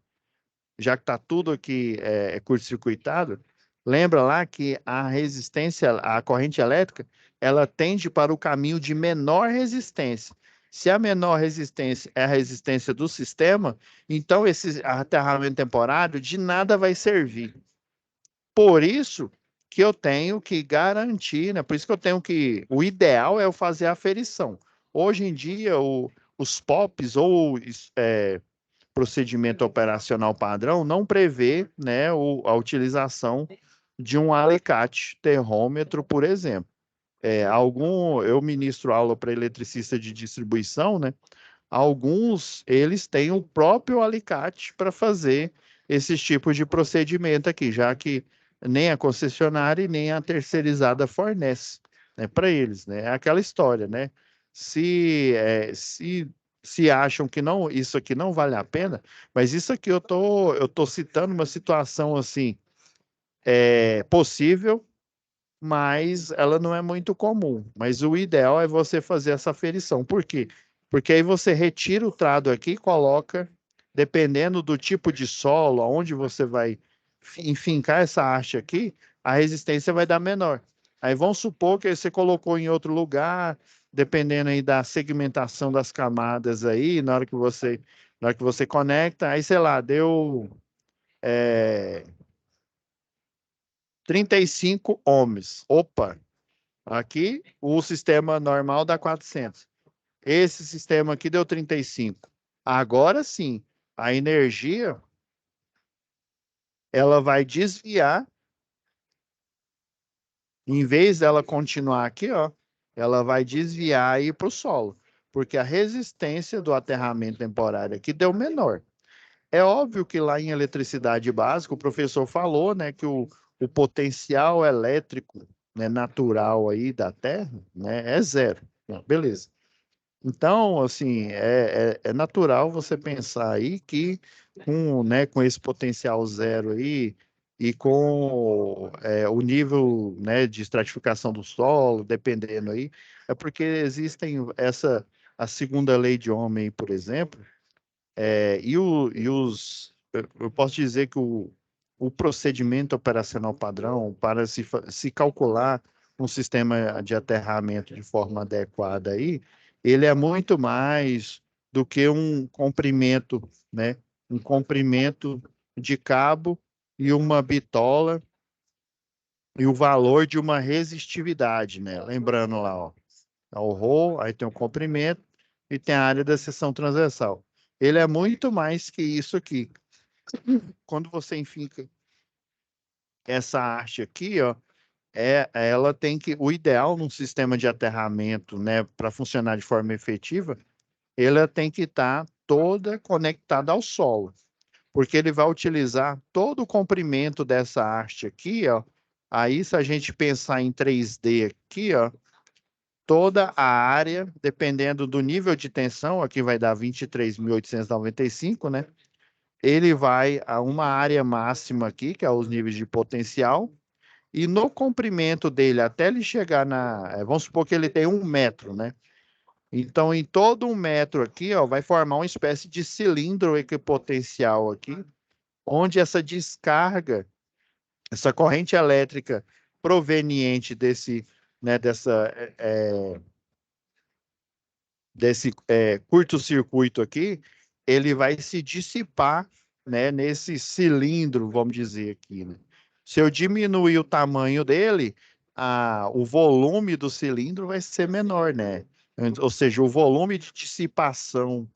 já que está tudo aqui curto-circuitado, lembra lá que a resistência, a corrente elétrica, ela tende para o caminho de menor resistência. Se a menor resistência é a resistência do sistema, então esse aterramento temporário de nada vai servir. Por isso que eu tenho que garantir, né? Por isso que eu tenho que. O ideal é eu fazer a aferição. Hoje em dia, os POPs ou procedimento operacional padrão não prevê, né, a utilização de um alicate termômetro, por exemplo. Eu ministro aula para eletricista de distribuição, né? Alguns, eles têm o próprio alicate para fazer esses tipos de procedimento aqui, já que nem a concessionária e nem a terceirizada fornece, né, para eles, né? É aquela história, né? Se acham que não, isso aqui não vale a pena, mas isso aqui eu tô citando uma situação assim, possível, mas ela não é muito comum. Mas o ideal é você fazer essa aferição. Por quê? Porque aí você retira o trado aqui e coloca, dependendo do tipo de solo, aonde você vai enfincar essa haste aqui, a resistência vai dar menor. Aí vamos supor que você colocou em outro lugar, dependendo aí da segmentação das camadas aí, na hora que você conecta, aí sei lá, deu é, 35 ohms. Opa, aqui, o sistema normal dá 400. Esse sistema aqui deu 35. Agora sim, a energia ela vai desviar, em vez dela continuar aqui, ó, ela vai desviar e ir para o solo, porque a resistência do aterramento temporário aqui deu menor. É óbvio que lá em eletricidade básica, o professor falou, né, que o potencial elétrico, né, natural aí da Terra, né, é zero. Beleza. Então, assim, é natural você pensar aí que com esse potencial zero aí e com o nível, né, de estratificação do solo, dependendo aí, é porque existem a segunda lei de Ohm, aí, por exemplo, eu posso dizer que o procedimento operacional padrão para se calcular um sistema de aterramento de forma adequada aí, ele é muito mais do que um comprimento, né? Um comprimento de cabo e uma bitola e o valor de uma resistividade, né? Lembrando lá, ó, o rho, aí tem o comprimento e tem a área da seção transversal. Ele é muito mais que isso aqui. Quando você enfinca essa haste aqui, ó, ela tem que, o ideal num sistema de aterramento, né, para funcionar de forma efetiva, ela tem que estar toda conectada ao solo, porque ele vai utilizar todo o comprimento dessa haste aqui, ó. Aí, se a gente pensar em 3D aqui, ó, toda a área, dependendo do nível de tensão, aqui vai dar 23.895, né? Ele vai a uma área máxima aqui, que é os níveis de potencial, e no comprimento dele, até ele chegar vamos supor que ele tem 1 metro, né? Então, em todo 1 metro aqui, ó, vai formar uma espécie de cilindro equipotencial aqui, onde essa descarga, essa corrente elétrica proveniente né, desse curto-circuito aqui, ele vai se dissipar, né, nesse cilindro, vamos dizer aqui, né? Se eu diminuir o tamanho dele, o volume do cilindro vai ser menor, né? Ou seja, o volume de dissipação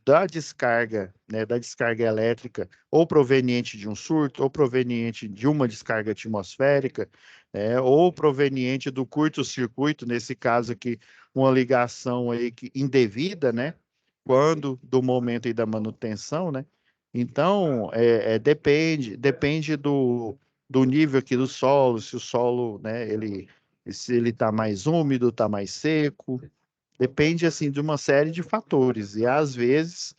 da descarga elétrica, ou proveniente de um surto, ou proveniente de uma descarga atmosférica, ou proveniente do curto-circuito, nesse caso aqui, uma ligação aí indevida, né? Quando do momento aí da manutenção, né? Então, depende do nível aqui do solo, se o solo, né, se ele está mais úmido, está mais seco, depende assim de uma série de fatores e às vezes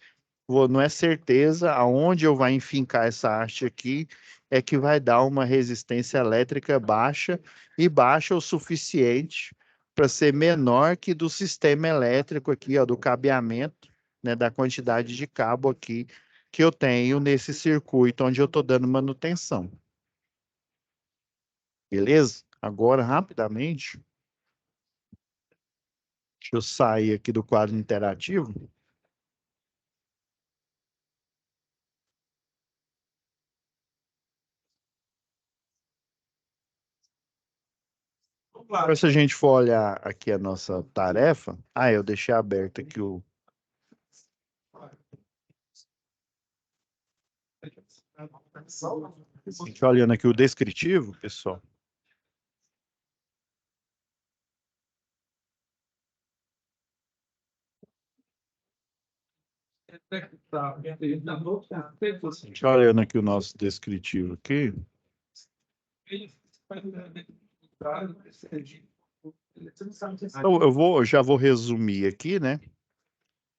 não é certeza aonde eu vai enfincar essa haste aqui é que vai dar uma resistência elétrica baixa e baixa o suficiente para ser menor que do sistema elétrico aqui, ó, do cabeamento, né, da quantidade de cabo aqui que eu tenho nesse circuito onde eu estou dando manutenção. Beleza? Agora, rapidamente, deixa eu sair aqui do quadro interativo. Agora, se a gente for olhar aqui a nossa tarefa, eu deixei aberto aqui o. A gente olhando aqui o descritivo, pessoal. A gente olhando aqui o nosso descritivo aqui. Então, eu já vou resumir aqui, né?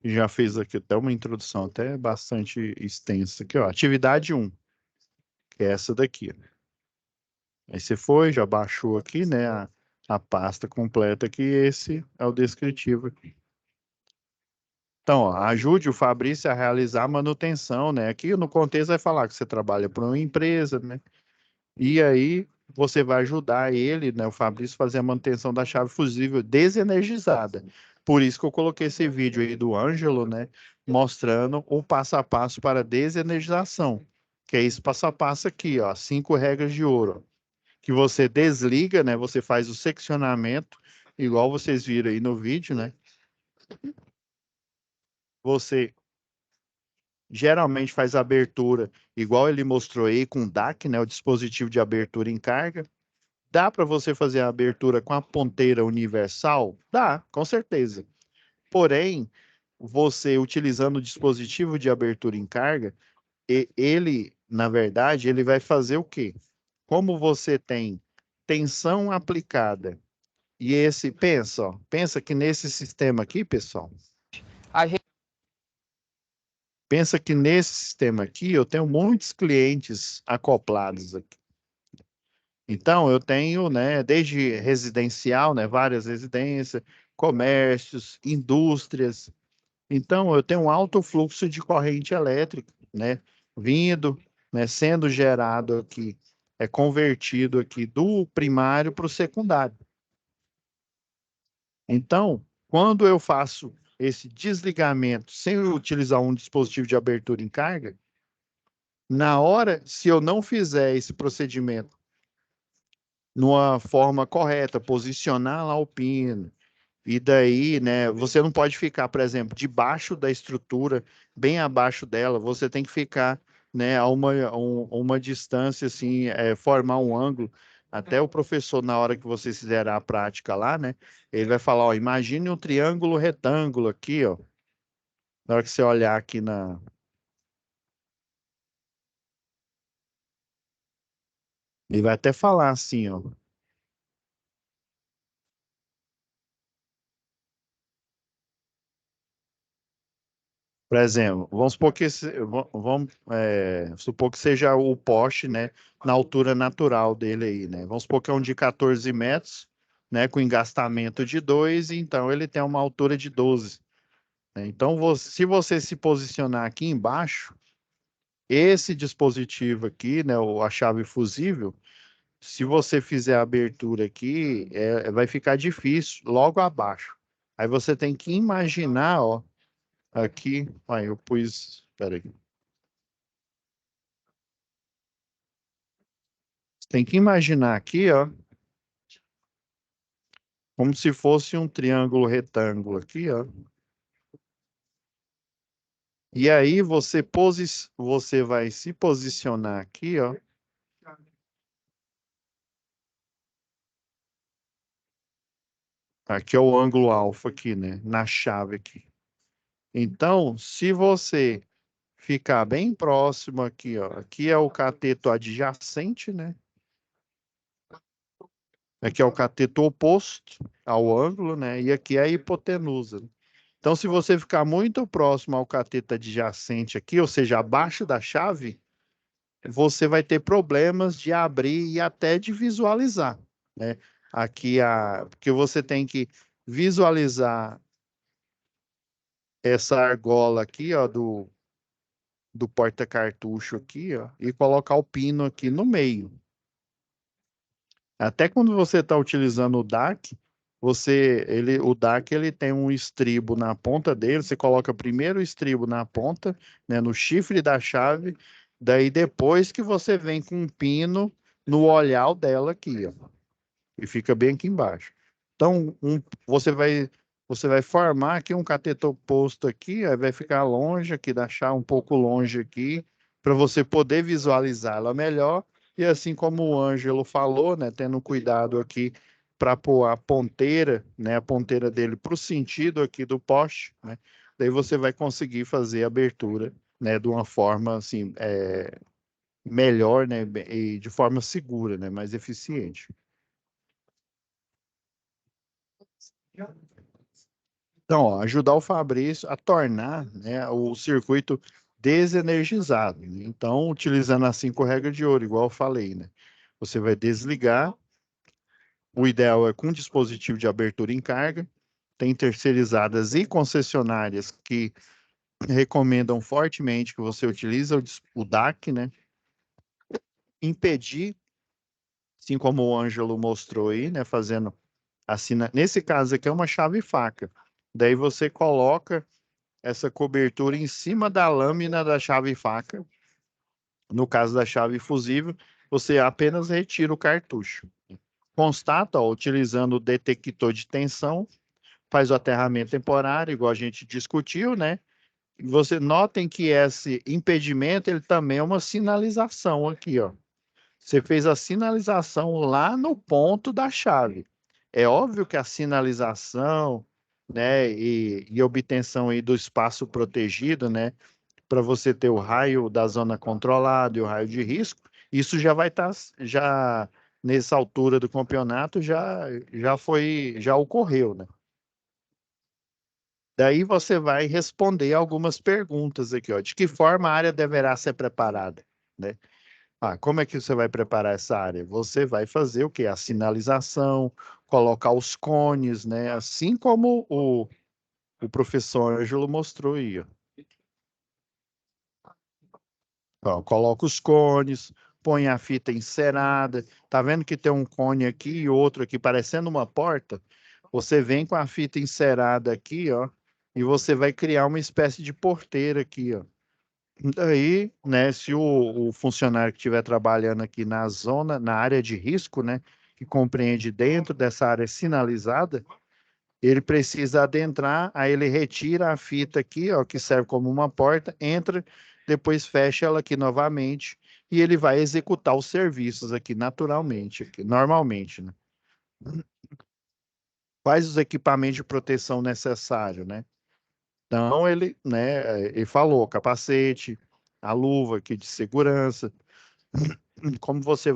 Já fez aqui até uma introdução até bastante extensa aqui, ó. Atividade 1, que é essa daqui. Aí você foi, já baixou aqui, né, a pasta completa aqui, esse é o descritivo aqui. Então, ó, ajude o Fabrício a realizar a manutenção, né? Aqui no contexto vai falar que você trabalha para uma empresa, né? E aí você vai ajudar ele, né, o Fabrício, fazer a manutenção da chave fusível desenergizada. Por isso que eu coloquei esse vídeo aí do Ângelo, né, mostrando o passo a passo para desenergização, que é esse passo a passo aqui, ó, 5 regras de ouro, que você desliga, né, você faz o seccionamento, igual vocês viram aí no vídeo, né? Você geralmente faz a abertura, igual ele mostrou aí com o DAC, né, o dispositivo de abertura em carga. Dá para você fazer a abertura com a ponteira universal? Dá, com certeza. Porém, você utilizando o dispositivo de abertura em carga, ele, na verdade, ele vai fazer o quê? Como você tem tensão aplicada e esse, pensa, ó, pensa que nesse sistema aqui, pessoal, A gente pensa que nesse sistema aqui eu tenho muitos clientes acoplados aqui. Então, eu tenho, né, desde residencial, né, várias residências, comércios, indústrias. Então, eu tenho um alto fluxo de corrente elétrica, né, vindo, né, sendo gerado aqui, convertido aqui do primário para o secundário. Então, quando eu faço esse desligamento sem utilizar um dispositivo de abertura em carga, na hora, se eu não fizer esse procedimento numa forma correta, posicionar lá o pino. E daí, né, você não pode ficar, por exemplo, debaixo da estrutura, bem abaixo dela, você tem que ficar, né, a uma distância, assim, formar um ângulo. Até o professor, na hora que vocês fizerem a prática lá, né, ele vai falar, ó, imagine um triângulo retângulo aqui, ó. Na hora que você olhar aqui na... Ele vai até falar assim, ó. Por exemplo, vamos supor que, vamos, supor que seja o poste, né, na altura natural dele aí, né? Vamos supor que é um de 14 metros, né, com engastamento de 2, então ele tem uma altura de 12, né? Então, se você se posicionar aqui embaixo, esse dispositivo aqui, né, a chave fusível, se você fizer a abertura aqui, vai ficar difícil logo abaixo. Aí você tem que imaginar, ó, aqui, eu pus, peraí. Tem que imaginar aqui, ó, como se fosse um triângulo retângulo aqui, ó. E aí você vai se posicionar aqui, ó. Aqui é o ângulo alfa aqui, né? Na chave aqui. Então, se você ficar bem próximo aqui, ó. Aqui é o cateto adjacente, né? Aqui é o cateto oposto ao ângulo, né? E aqui é a hipotenusa. Então, se você ficar muito próximo ao cateto adjacente aqui, ou seja, abaixo da chave, você vai ter problemas de abrir e até de visualizar, né? Aqui, porque você tem que visualizar essa argola aqui, ó, do porta-cartucho aqui, ó, e colocar o pino aqui no meio. Até quando você está utilizando o DAC, o DAC ele tem um estribo na ponta dele, você coloca primeiro o estribo na ponta, né, no chifre da chave, daí depois que você vem com um pino no olhar dela aqui, ó. e fica bem aqui embaixo. Então, você vai formar aqui um catetor posto aqui, aí vai ficar longe aqui da chave, um pouco longe aqui, para você poder visualizá-la melhor. E assim como o Ângelo falou, né, tendo cuidado aqui para pôr a ponteira, né, a ponteira dele para o sentido aqui do poste, né, daí você vai conseguir fazer a abertura, né, de uma forma assim, melhor, né, e de forma segura, né, mais eficiente. Então, ó, ajudar o Fabrício a tornar, né, o circuito desenergizado, né? Então, utilizando as 5 regras de ouro, igual eu falei, né? Você vai desligar. O ideal é com dispositivo de abertura em carga. Tem terceirizadas e concessionárias que recomendam fortemente que você utilize o DAC, né? Impedir, assim como o Ângelo mostrou aí, né? Fazendo nesse caso aqui é uma chave faca. Daí você coloca essa cobertura em cima da lâmina da chave faca. No caso da chave fusível, você apenas retira o cartucho. Constata, ó, utilizando o detector de tensão, faz o aterramento temporário, igual a gente discutiu, né? Você notem que esse impedimento, ele também é uma sinalização aqui, ó. Você fez a sinalização lá no ponto da chave. É óbvio que a sinalização, né, e obtenção aí do espaço protegido, né, para você ter o raio da zona controlada e o raio de risco, isso já vai estar, já nessa altura do campeonato, já ocorreu, né? Daí você vai responder algumas perguntas aqui, ó. De que forma a área deverá ser preparada, né? Como é que você vai preparar essa área? Você vai fazer o quê? A sinalização, colocar os cones, né? Assim como o professor Ângelo mostrou aí, ó. Ó, coloca os cones, põe a fita encerada. Tá vendo que tem um cone aqui e outro aqui parecendo uma porta? Você vem com a fita encerada aqui, ó, e você vai criar uma espécie de porteira aqui, ó. Daí, né, se o funcionário que estiver trabalhando aqui na zona, na área de risco, né, que compreende dentro dessa área sinalizada, ele precisa adentrar, aí ele retira a fita aqui, ó, que serve como uma porta, entra, depois fecha ela aqui novamente e ele vai executar os serviços aqui naturalmente, aqui, normalmente, né? Quais os equipamentos de proteção necessários, né? Então ele, né, ele falou, capacete, a luva aqui de segurança. Como você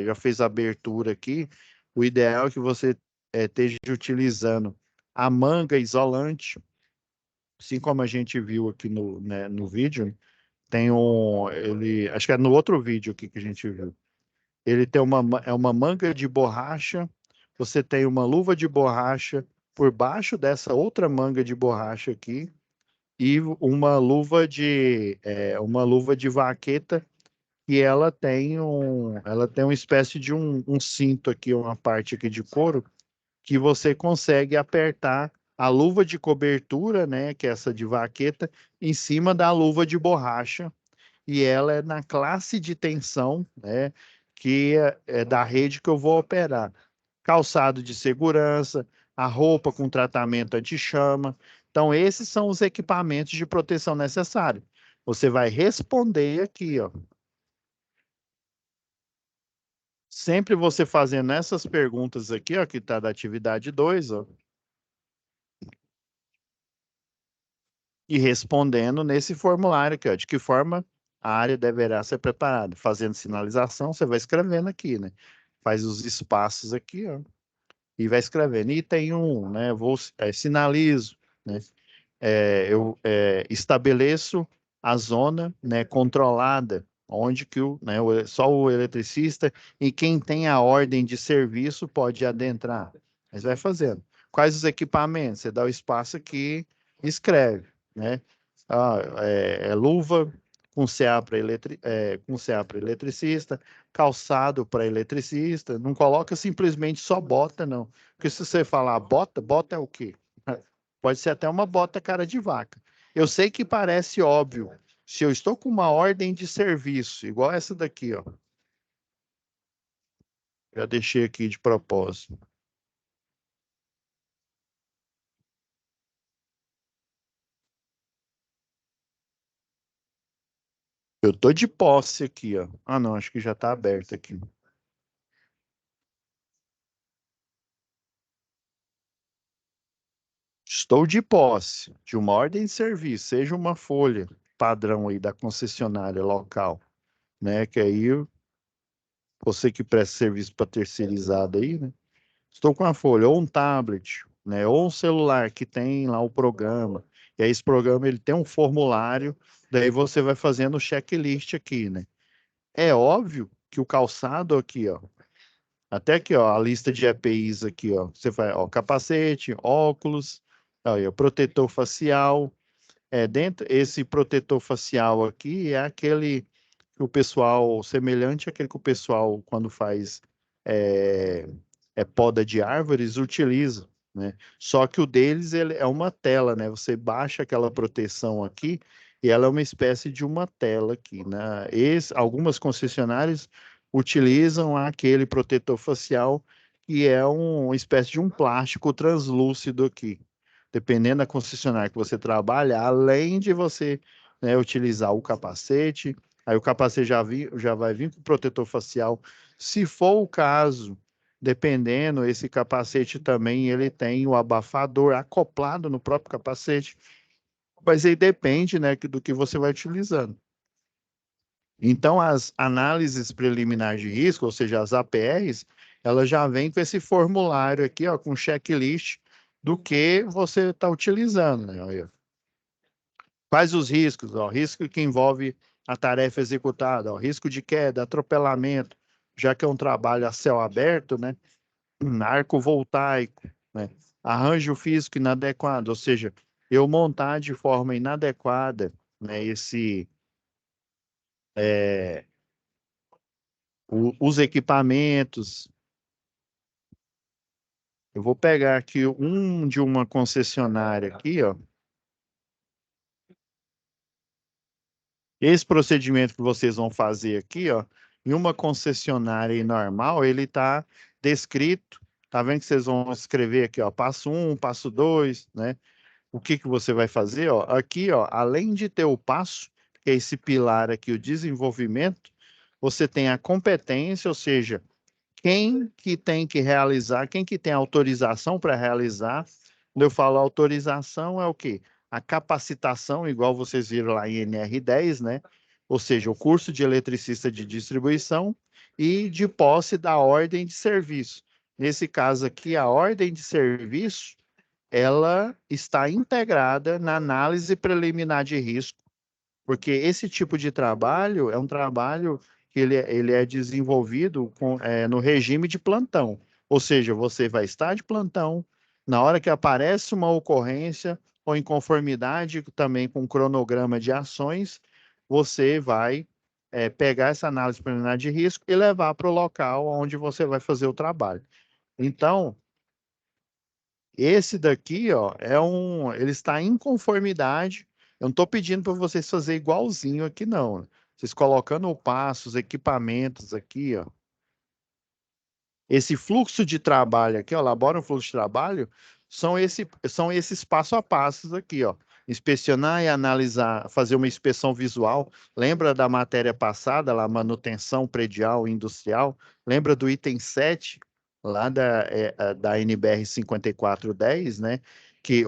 já fez a abertura aqui, o ideal é que você esteja utilizando a manga isolante, assim como a gente viu aqui no vídeo. Acho que é no outro vídeo aqui que a gente viu. Ele tem uma manga de borracha, você tem uma luva de borracha por baixo dessa outra manga de borracha aqui e uma luva de vaqueta e ela tem uma espécie de um cinto aqui, uma parte aqui de couro, que você consegue apertar a luva de cobertura, né, que é essa de vaqueta, em cima da luva de borracha, e ela é na classe de tensão, né, que é da rede que eu vou operar. Calçado de segurança, a roupa com tratamento anti-chama. Então, esses são os equipamentos de proteção necessários. Você vai responder aqui, ó. Sempre você fazendo essas perguntas aqui, ó, que está da atividade 2, ó, e respondendo nesse formulário aqui, ó, de que forma a área deverá ser preparada. Fazendo sinalização, você vai escrevendo aqui, né? Faz os espaços aqui, ó, e vai escrevendo. Item 1, né? Sinalizo, né? Eu estabeleço a zona, né, controlada, onde que só o eletricista e quem tem a ordem de serviço pode adentrar. Mas vai fazendo. Quais os equipamentos? Você dá o espaço aqui, escreve, né? Luva com CA para eletricista, calçado para eletricista. Não coloca simplesmente só bota, não. Porque se você falar bota, bota é o quê? Pode ser até uma bota cara de vaca. Eu sei que parece óbvio. Se eu estou com uma ordem de serviço, igual essa daqui, ó. Já deixei aqui de propósito. Eu tô de posse aqui, ó. Ah, não, acho que já tá aberto aqui. Estou de posse de uma ordem de serviço, seja uma folha padrão aí da concessionária local, né? Que aí você que presta serviço para terceirizada aí, né? Estou com a folha, ou um tablet, né? Ou um celular que tem lá o programa. E aí esse programa ele tem um formulário, daí você vai fazendo o checklist aqui, né? É óbvio que o calçado aqui, ó, até aqui, ó, a lista de EPIs aqui, ó, você vai, ó, capacete, óculos, aí, ó, protetor facial. Dentro esse protetor facial aqui é aquele que o pessoal, semelhante àquele que o pessoal, quando faz é, poda de árvores, utiliza, né? Só que o deles ele é uma tela, né? Você baixa aquela proteção aqui e ela é uma espécie de uma tela aqui, né? Algumas concessionárias utilizam aquele protetor facial que é uma espécie de um plástico translúcido aqui. Dependendo da concessionária que você trabalha, além de você, né, utilizar o capacete, aí o capacete já vai vir com protetor facial. Se for o caso, dependendo, esse capacete também ele tem o abafador acoplado no próprio capacete, mas aí depende, né, do que você vai utilizando. Então, as análises preliminares de risco, ou seja, as APRs, elas já vêm com esse formulário aqui, ó, com checklist do que você está utilizando, né? Aí, ó. Quais os riscos? Ó, risco que envolve a tarefa executada, ó, risco de queda, atropelamento, já que é um trabalho a céu aberto, né? Arco voltaico, né? Arranjo físico inadequado, ou seja, eu montar de forma inadequada, né, é, os equipamentos. Eu vou pegar aqui um de uma concessionária aqui, ó. Esse procedimento que vocês vão fazer aqui, ó, em uma concessionária aí normal, ele está descrito. Tá vendo que vocês vão escrever aqui, ó, passo um, passo dois, né? O que que você vai fazer, ó? Aqui, ó, além de ter o passo, que é esse pilar aqui, o desenvolvimento, você tem a competência, ou seja, quem que tem que realizar, quem que tem autorização para realizar. Quando eu falo autorização, é o quê? A capacitação, igual vocês viram lá em NR10, né? Ou seja, o curso de eletricista de distribuição e de posse da ordem de serviço. Nesse caso aqui, a ordem de serviço, ela está integrada na análise preliminar de risco, porque esse tipo de trabalho é um trabalho que ele é desenvolvido no regime de plantão. Ou seja, você vai estar de plantão, na hora que aparece uma ocorrência ou inconformidade também com o cronograma de ações, você vai pegar essa análise preliminar de risco e levar para o local onde você vai fazer o trabalho. Então, esse daqui, ó, ele está em conformidade. Eu não estou pedindo para vocês fazer igualzinho aqui, não. Vocês colocando o passo, os equipamentos aqui, ó. Esse fluxo de trabalho aqui, ó, elabora um fluxo de trabalho, são esses passo a passos aqui, ó. Inspecionar e analisar, fazer uma inspeção visual. Lembra da matéria passada, lá, manutenção predial e industrial? Lembra do item 7 lá da NBR 5410, né? Que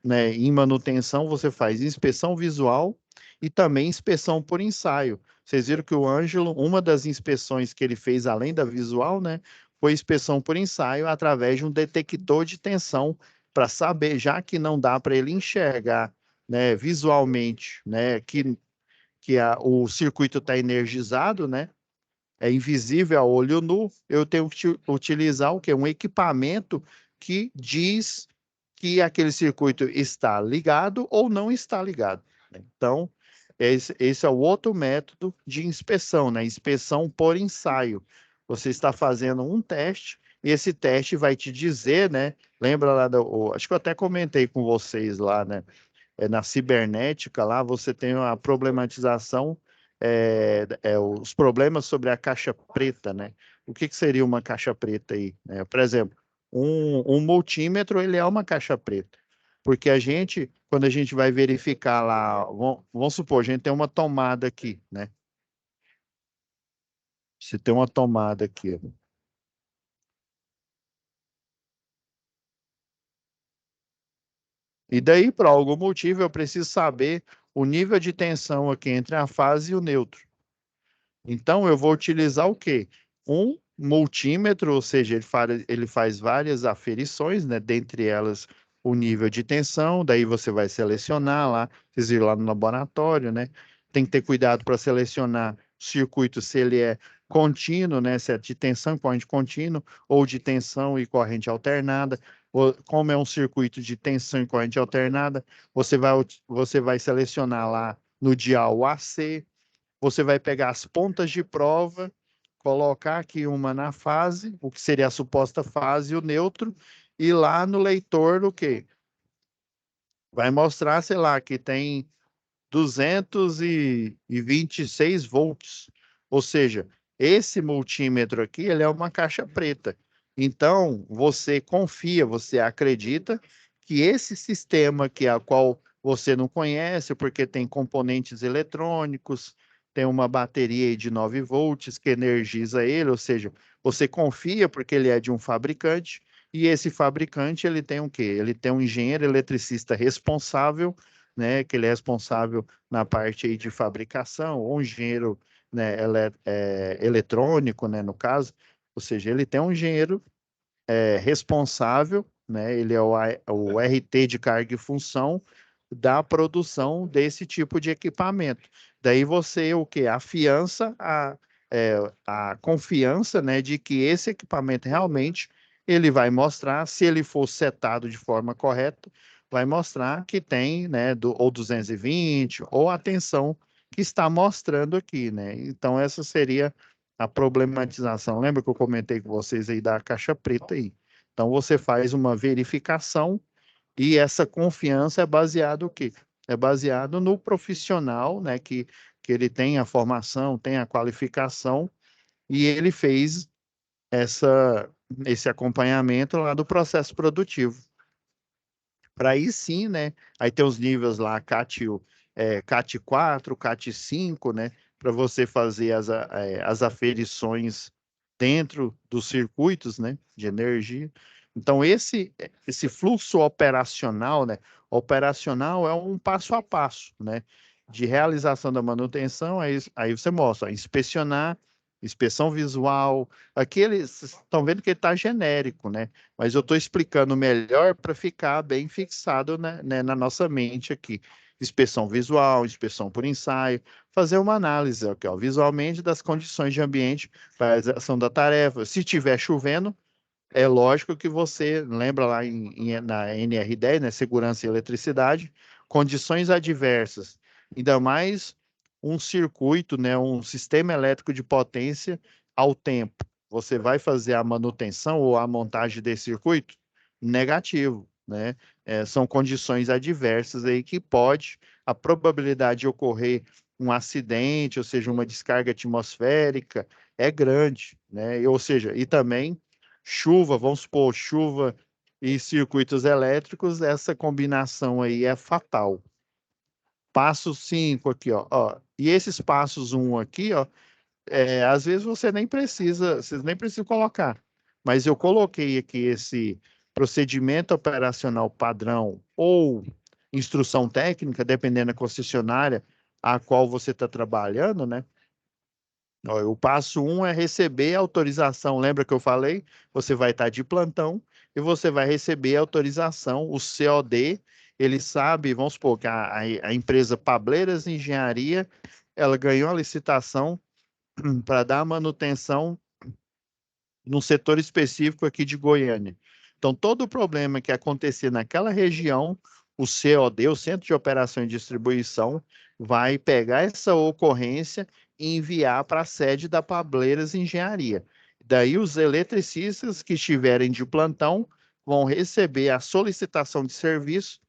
né, em manutenção você faz inspeção visual e também inspeção por ensaio. Vocês viram que o Ângelo, uma das inspeções que ele fez além da visual, né? Foi inspeção por ensaio através de um detector de tensão para saber, já que não dá para ele enxergar, né, visualmente, né, que o circuito está energizado, né, é invisível a olho nu, eu tenho que utilizar o quê? Um equipamento que diz que aquele circuito está ligado ou não está ligado, né? Então, esse é o outro método de inspeção, né? Inspeção por ensaio. Você está fazendo um teste e esse teste vai te dizer, né? Lembra lá acho que eu até comentei com vocês lá, né? Na cibernética lá você tem a problematização os problemas sobre a caixa preta, né? O que seria uma caixa preta aí, né? Por exemplo, um multímetro, ele é uma caixa preta, porque quando a gente vai verificar lá, vamos supor, a gente tem uma tomada aqui, né? Se tem uma tomada aqui, ó. E daí, por algum motivo, eu preciso saber o nível de tensão aqui entre a fase e o neutro. Então, eu vou utilizar o quê? Um multímetro, ou seja, ele faz várias aferições, né? Dentre elas, o nível de tensão. Daí você vai selecionar lá, vocês viram lá no laboratório, né? Tem que ter cuidado para selecionar o circuito se ele é contínuo, né? Se é de tensão e corrente contínua, ou de tensão e corrente alternada. Como é um circuito de tensão e corrente alternada, você vai selecionar lá no dial AC. Você vai pegar as pontas de prova, colocar aqui uma na fase, o que seria a suposta fase, e o neutro, e lá no leitor, o quê? Vai mostrar, sei lá, que tem 226 volts. Ou seja, esse multímetro aqui, ele é uma caixa preta. Então, você confia, você acredita que esse sistema que é a qual você não conhece, porque tem componentes eletrônicos, tem uma bateria aí de 9 volts que energiza ele, ou seja, você confia porque ele é de um fabricante, e esse fabricante, ele tem o quê? Ele tem um engenheiro eletricista responsável, né, que ele é responsável na parte aí de fabricação, ou engenheiro, né, eletrônico, né, no caso, ou seja, ele tem um engenheiro responsável, né, ele é o RT de carga e função da produção desse tipo de equipamento. Daí você, o que? Afiança a confiança, né, de que esse equipamento realmente ele vai mostrar, se ele for setado de forma correta, vai mostrar que tem, né, ou 220, ou a tensão que está mostrando aqui, né? Então, essa seria a problematização. Lembra que eu comentei com vocês aí da caixa preta aí? Então, você faz uma verificação e essa confiança é baseada o quê? É baseado no profissional, né, que ele tem a formação, tem a qualificação e ele fez essa, esse acompanhamento lá do processo produtivo. Para aí sim, né? Aí tem os níveis lá, CAT 4, CAT 5, né? Para você fazer as aferições dentro dos circuitos, né? De energia. Então, esse fluxo operacional, né? Operacional é um passo a passo, né? De realização da manutenção, aí você mostra, inspecionar, inspeção visual. Aqui eles estão vendo que ele está genérico, né? Mas eu estou explicando melhor para ficar bem fixado, né, na nossa mente aqui. Inspeção visual, inspeção por ensaio, fazer uma análise aqui, ó, visualmente das condições de ambiente para a realização da tarefa. Se estiver chovendo, é lógico que você lembra lá na NR10, né, segurança e eletricidade, condições adversas, ainda mais um circuito, né, um sistema elétrico de potência ao tempo. Você vai fazer a manutenção ou a montagem desse circuito? Negativo, né? São condições adversas aí que pode a probabilidade de ocorrer um acidente, ou seja, uma descarga atmosférica, é grande, né? Ou seja, e também chuva, vamos supor, chuva e circuitos elétricos, essa combinação aí é fatal. Passo 5 aqui, ó. E esses passos um aqui, ó, às vezes vocês nem precisam colocar, mas eu coloquei aqui esse procedimento operacional padrão ou instrução técnica, dependendo da concessionária a qual você está trabalhando, né? Ó, o passo um é receber a autorização. Lembra que eu falei? Você vai estar de plantão e você vai receber a autorização, o COD. Ele sabe, vamos supor, que a empresa Pableiras Engenharia, ela ganhou a licitação para dar manutenção num setor específico aqui de Goiânia. Então, todo o problema que acontecer naquela região, o COD, o Centro de Operação e Distribuição, vai pegar essa ocorrência e enviar para a sede da Pableiras Engenharia. Daí, os eletricistas que estiverem de plantão vão receber a solicitação de serviço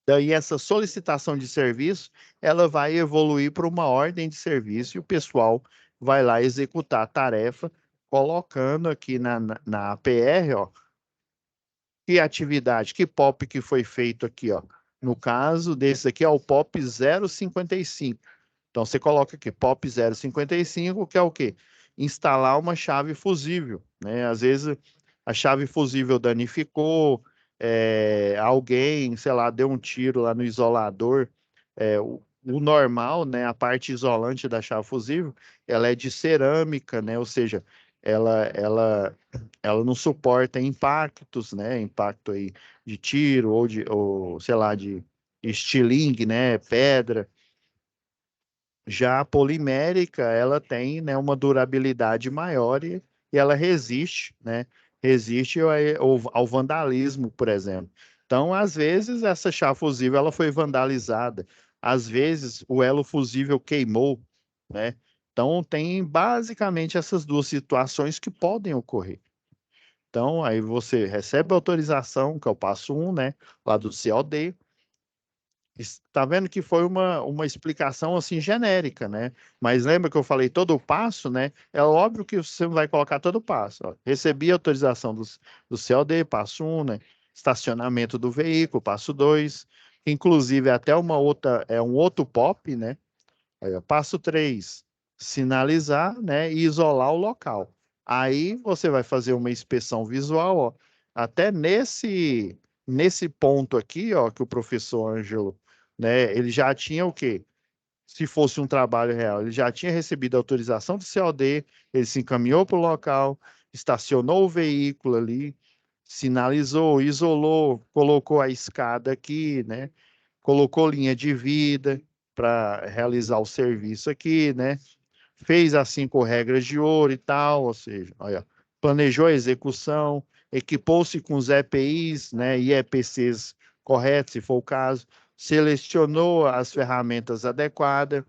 Daí essa solicitação de serviço, ela vai evoluir para uma ordem de serviço e o pessoal vai lá executar a tarefa, colocando aqui na APR, ó, que atividade, que POP que foi feito aqui, ó. No caso desse aqui é o POP 055. Então você coloca aqui POP 055, que é o quê? Instalar uma chave fusível, né? Às vezes a chave fusível danificou, alguém, sei lá, deu um tiro lá no isolador. O normal, né? A parte isolante da chave fusível, ela é de cerâmica, né? Ou seja, ela não suporta impactos, né? Impacto aí de tiro ou sei lá, de estilingue, né? Pedra. Já a polimérica, ela tem, né, uma durabilidade maior e ela resiste, né? Resiste ao vandalismo, por exemplo. Então, às vezes, essa chave fusível ela foi vandalizada. Às vezes, o elo fusível queimou, né? Então, tem basicamente essas duas situações que podem ocorrer. Então, aí você recebe a autorização, que é o passo 1, né? Lá do COD. Está vendo que foi uma explicação assim genérica, né? Mas lembra que eu falei todo o passo, né? É óbvio que você vai colocar todo o passo. Ó. Recebi a autorização do COD, passo 1, né? Estacionamento do veículo, passo 2. Inclusive, até um outro POP, né? Aí, ó, passo 3, sinalizar, né? E isolar o local. Aí você vai fazer uma inspeção visual, ó. Até nesse ponto aqui, ó, que o professor Ângelo, né? Ele já tinha o quê? Se fosse um trabalho real, ele já tinha recebido a autorização do COD, ele se encaminhou para o local, estacionou o veículo ali, sinalizou, isolou, colocou a escada aqui, né? Colocou linha de vida para realizar o serviço aqui, né? Fez as 5 regras de ouro e tal, ou seja, olha, planejou a execução, equipou-se com os EPIs, né, e EPCs corretos, se for o caso, selecionou as ferramentas adequadas.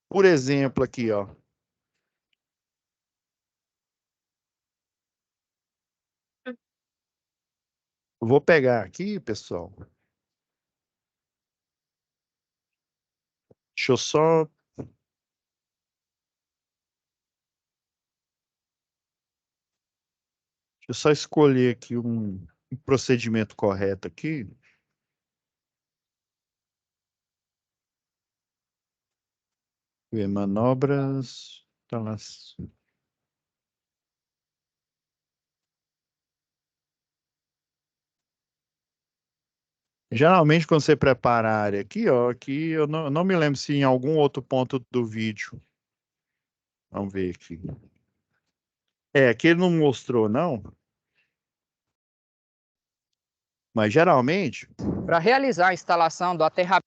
Por exemplo, aqui, ó, vou pegar aqui, pessoal. Deixa eu só, deixa eu só escolher aqui um procedimento correto aqui. Ver manobras. Tá lá. Geralmente, quando você prepara a área aqui, ó, aqui eu não me lembro se em algum outro ponto do vídeo. Vamos ver aqui. Aqui ele não mostrou, não. Mas geralmente, Para realizar a instalação do aterramento,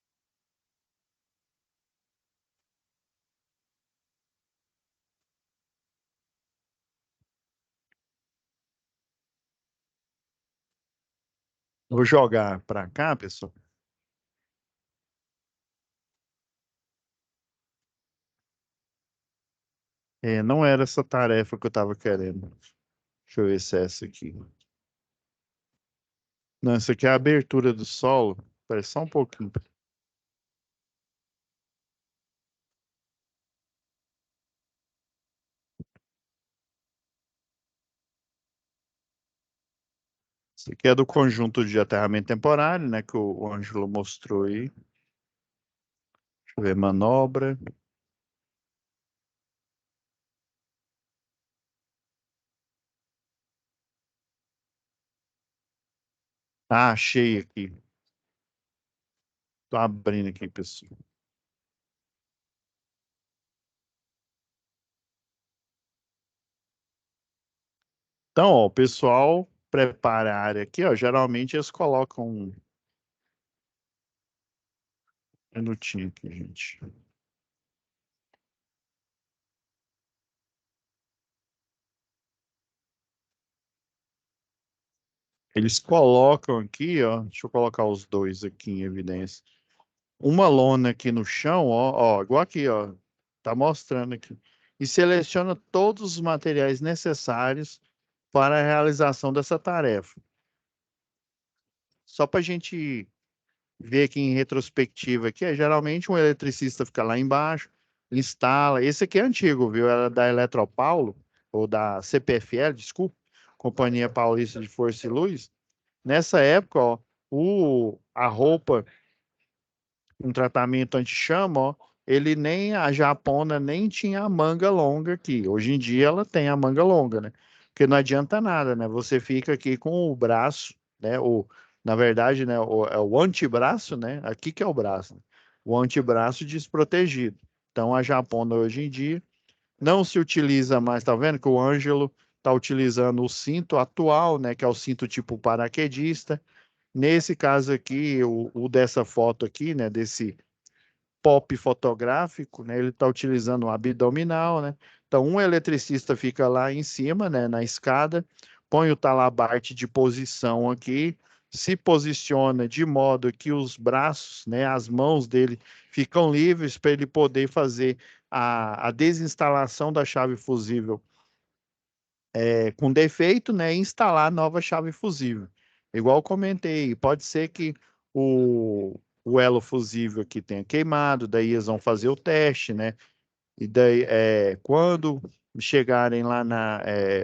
vou jogar para cá, pessoal. Não era essa tarefa que eu estava querendo. Deixa eu ver se é essa aqui. Não, essa aqui é a abertura do solo. Espera só um pouquinho. Isso aqui é do conjunto de aterramento temporário, né? Que o Ângelo mostrou aí. Deixa eu ver, manobra. Ah, achei aqui. Tô abrindo aqui, pessoal. Então, ó, o pessoal prepara a área aqui, ó. Geralmente eles colocam um minutinho aqui, gente. Eles colocam aqui, ó. Deixa eu colocar os dois aqui em evidência. Uma lona aqui no chão, ó, igual aqui, ó. Tá mostrando aqui. E seleciona todos os materiais necessários para a realização dessa tarefa. Só para a gente ver aqui em retrospectiva, que é geralmente um eletricista fica lá embaixo, instala. Esse aqui é antigo, viu? Era da Eletropaulo, ou da CPFL, desculpa, Companhia Paulista de Força e Luz. Nessa época, ó, a roupa, um tratamento anti-chama, ó, ele nem, a japona nem tinha a manga longa aqui. Hoje em dia ela tem a manga longa, né? Porque não adianta nada, né? Você fica aqui com o braço, né? Na verdade, né? É o antebraço, né? Aqui que é o braço, né? O antebraço desprotegido. Então a japona hoje em dia não se utiliza mais, tá vendo que o Ângelo está utilizando o cinto atual, né? Que é o cinto tipo paraquedista. Nesse caso aqui, o dessa foto aqui, né? Desse pop fotográfico, né? Ele está utilizando um abdominal, né? Então, um eletricista fica lá em cima, né? Na escada, põe o talabarte de posição aqui, se posiciona de modo que os braços, né? As mãos dele ficam livres para ele poder fazer a desinstalação da chave fusível com defeito, né? E instalar nova chave fusível. Igual eu comentei, pode ser que o elo fusível aqui tenha queimado, daí eles vão fazer o teste, né? E daí, quando chegarem lá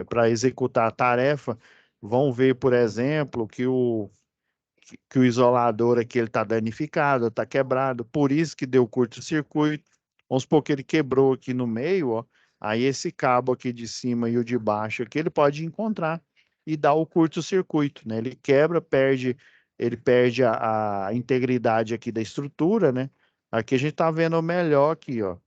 para executar a tarefa, vão ver, por exemplo, que o isolador aqui ele está danificado, está quebrado, por isso que deu curto-circuito. Vamos supor que ele quebrou aqui no meio, ó. Aí esse cabo aqui de cima e o de baixo aqui ele pode encontrar e dar o curto-circuito, né? Ele quebra, ele perde a integridade aqui da estrutura, né? Aqui a gente está vendo melhor aqui, ó.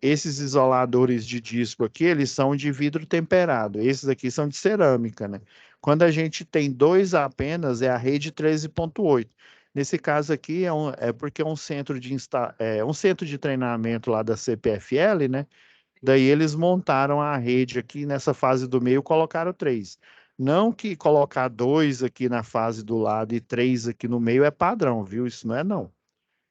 Esses isoladores de disco aqui, eles são de vidro temperado. Esses aqui são de cerâmica, né? Quando a gente tem dois apenas, é a rede 13.8. Nesse caso aqui, é porque é um um centro de treinamento lá da CPFL, né? Daí eles montaram a rede aqui nessa fase do meio, colocaram três. Não que colocar dois aqui na fase do lado e três aqui no meio é padrão, viu? Isso não é não.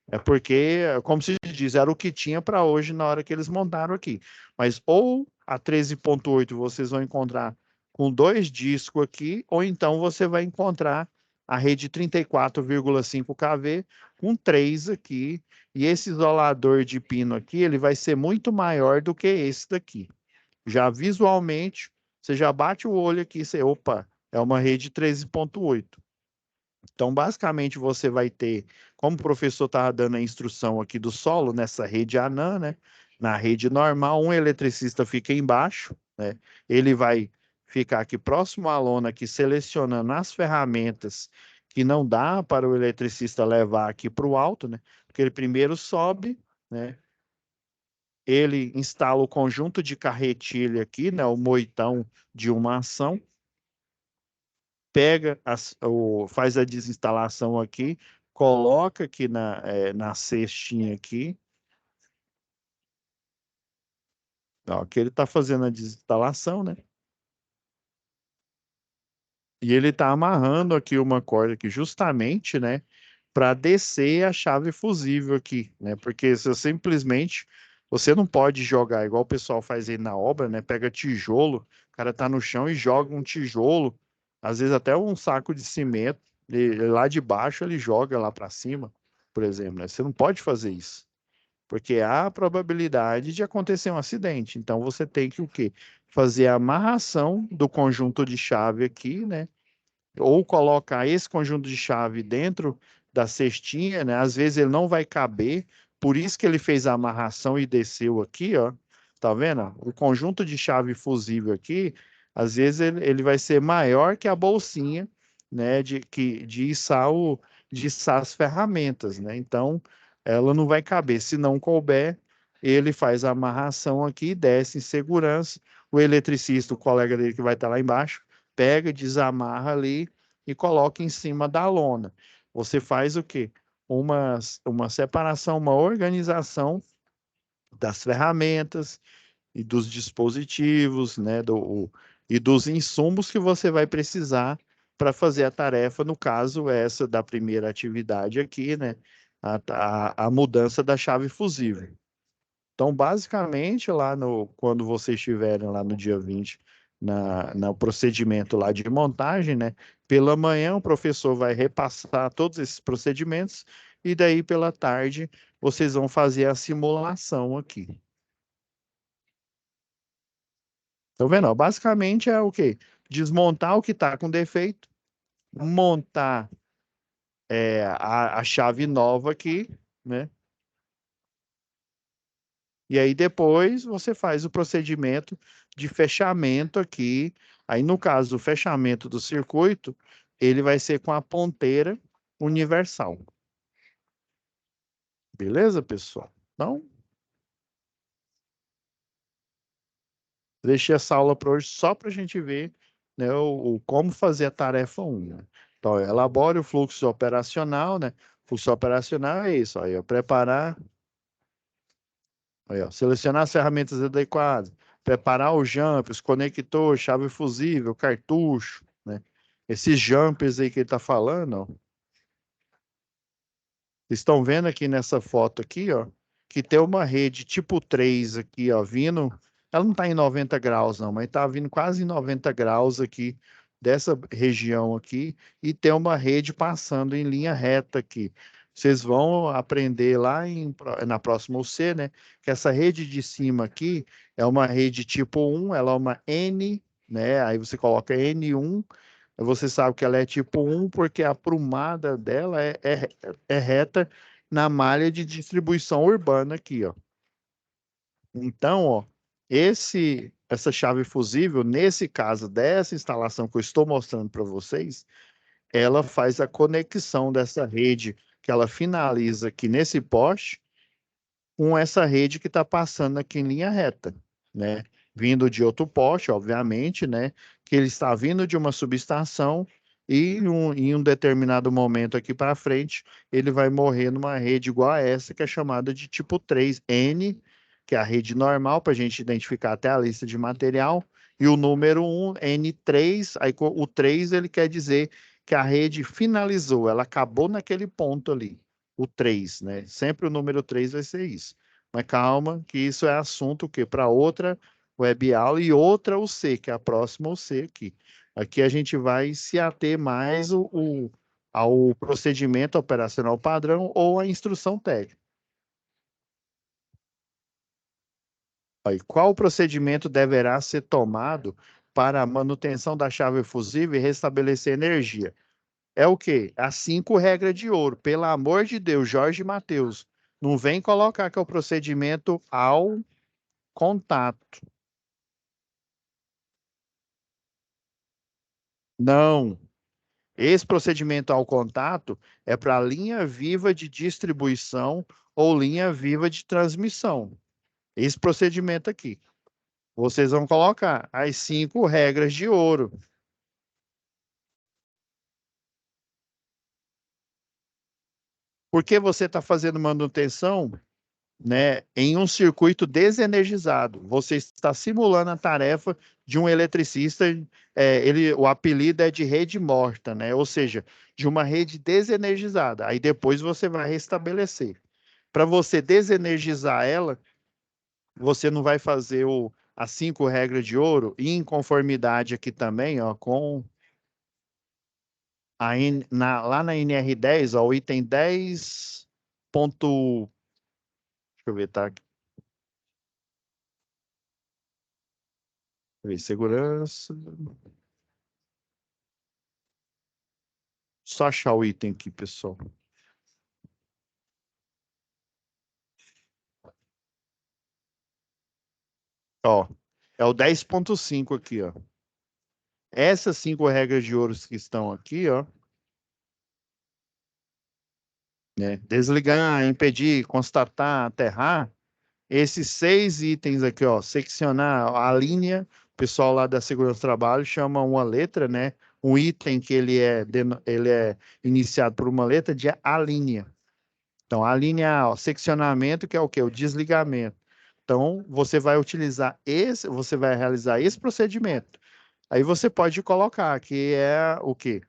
É porque, como se diz, era o que tinha para hoje na hora que eles montaram aqui. Mas ou a 13.8 vocês vão encontrar com dois discos aqui, ou então você vai encontrar a rede 34,5 kV com três aqui. E esse isolador de pino aqui, ele vai ser muito maior do que esse daqui. Já visualmente, você já bate o olho aqui e você, opa, é uma rede 13.8. Então, basicamente, você vai ter, como o professor estava dando a instrução aqui do solo, nessa rede ANAN, né? Na rede normal, um eletricista fica embaixo, né? Ele vai ficar aqui próximo à lona, aqui selecionando as ferramentas que não dá para o eletricista levar aqui para o alto, né? Porque ele primeiro sobe, né? Ele instala o conjunto de carretilha aqui, né? O moitão de uma ação, pega, faz a desinstalação aqui, coloca aqui na cestinha aqui. Ó, aqui ele está fazendo a desinstalação, né? E ele está amarrando aqui uma corda aqui justamente, né? Para descer a chave fusível aqui, né? Porque se eu simplesmente você não pode jogar igual o pessoal faz aí na obra, né? Pega tijolo, o cara tá no chão e joga um tijolo, às vezes até um saco de cimento, e lá de baixo ele joga lá para cima, por exemplo, né? Você não pode fazer isso, porque há a probabilidade de acontecer um acidente. Então você tem que o quê? Fazer a amarração do conjunto de chave aqui, né? Ou colocar esse conjunto de chave dentro da cestinha, né? Às vezes ele não vai caber, por isso que ele fez a amarração e desceu aqui, ó. Tá vendo? O conjunto de chave fusível aqui, às vezes ele vai ser maior que a bolsinha, né? De içar as ferramentas, né? Então, ela não vai caber. Se não couber, ele faz a amarração aqui, desce em segurança. O eletricista, o colega dele que vai estar lá embaixo, pega, desamarra ali e coloca em cima da lona. Você faz o quê? Uma separação, uma organização das ferramentas e dos dispositivos, né, e dos insumos que você vai precisar para fazer a tarefa, no caso, essa da primeira atividade aqui, né, a mudança da chave fusível. Então, basicamente, quando vocês estiverem lá no dia 20 no procedimento lá de montagem, né? Pela manhã, o professor vai repassar todos esses procedimentos e daí pela tarde vocês vão fazer a simulação aqui. Tá vendo? Ó? Basicamente é o quê? Desmontar o que está com defeito, montar a chave nova aqui, né? E aí depois você faz o procedimento de fechamento aqui. Aí no caso do fechamento do circuito, ele vai ser com a ponteira universal. Beleza, pessoal? Então, deixei essa aula para hoje só para a gente ver, né, como fazer a tarefa 1. Né? Então, elabore o fluxo operacional, né? O fluxo operacional é isso, aí, ó, preparar. Aí, ó, selecionar as ferramentas adequadas, preparar os jumpers, conector, chave fusível, cartucho, né? Esses jumpers aí que ele está falando, ó, vocês estão vendo aqui nessa foto aqui, ó, que tem uma rede tipo 3 aqui, ó, vindo. Ela não está em 90 graus, não, mas está vindo quase em 90 graus aqui dessa região aqui e tem uma rede passando em linha reta aqui. Vocês vão aprender lá na próxima UC, né? Que essa rede de cima aqui é uma rede tipo 1, ela é uma N, né? Aí você coloca N1, você sabe que ela é tipo 1 porque a aprumada dela é reta na malha de distribuição urbana aqui, ó. Então, ó, essa chave fusível, nesse caso dessa instalação que eu estou mostrando para vocês, ela faz a conexão dessa rede que ela finaliza aqui nesse poste com essa rede que está passando aqui em linha reta, né? Vindo de outro poste, obviamente, né? Que ele está vindo de uma subestação e em um determinado momento aqui para frente, ele vai morrer numa rede igual a essa, que é chamada de tipo 3N, que é a rede normal, para a gente identificar até a lista de material, e o número 1, N3, aí o 3 ele quer dizer que a rede finalizou, ela acabou naquele ponto ali o 3, né? Sempre o número 3 vai ser isso. Mas calma, que isso é assunto que para outra web aula e outra UC, que é a próxima UC aqui. Aqui a gente vai se ater mais ao procedimento operacional padrão ou à instrução técnica. Aí, qual procedimento deverá ser tomado para a manutenção da chave fusível e restabelecer energia? É o quê? As 5 regras de ouro. Pelo amor de Deus, Jorge Mateus, não vem colocar que é o procedimento ao contato. Não. Esse procedimento ao contato é para linha viva de distribuição ou linha viva de transmissão. Esse procedimento aqui. Vocês vão colocar as 5 regras de ouro. Porque você está fazendo manutenção, né, em um circuito desenergizado. Você está simulando a tarefa de um eletricista, o apelido é de rede morta, né? Ou seja, de uma rede desenergizada. Aí depois você vai restabelecer. Para você desenergizar ela, você não vai fazer as 5 regras de ouro, e em conformidade aqui também, ó, com lá na NR10, ó, o item 10. Deixa eu ver, tá? Segurança. Só achar o item aqui, pessoal. Ó, é o 10.5 aqui, ó. Essas 5 regras de ouro que estão aqui, ó, né? Desligar, impedir, constatar, aterrar. Esses 6 itens aqui, ó, seccionar a linha, o pessoal lá da segurança do trabalho chama uma letra, né? Um item que ele é iniciado por uma letra de a linha. Então, a linha, ó, seccionamento, que é o quê? O desligamento. Então, você vai realizar esse procedimento. Aí você pode colocar que é o quê?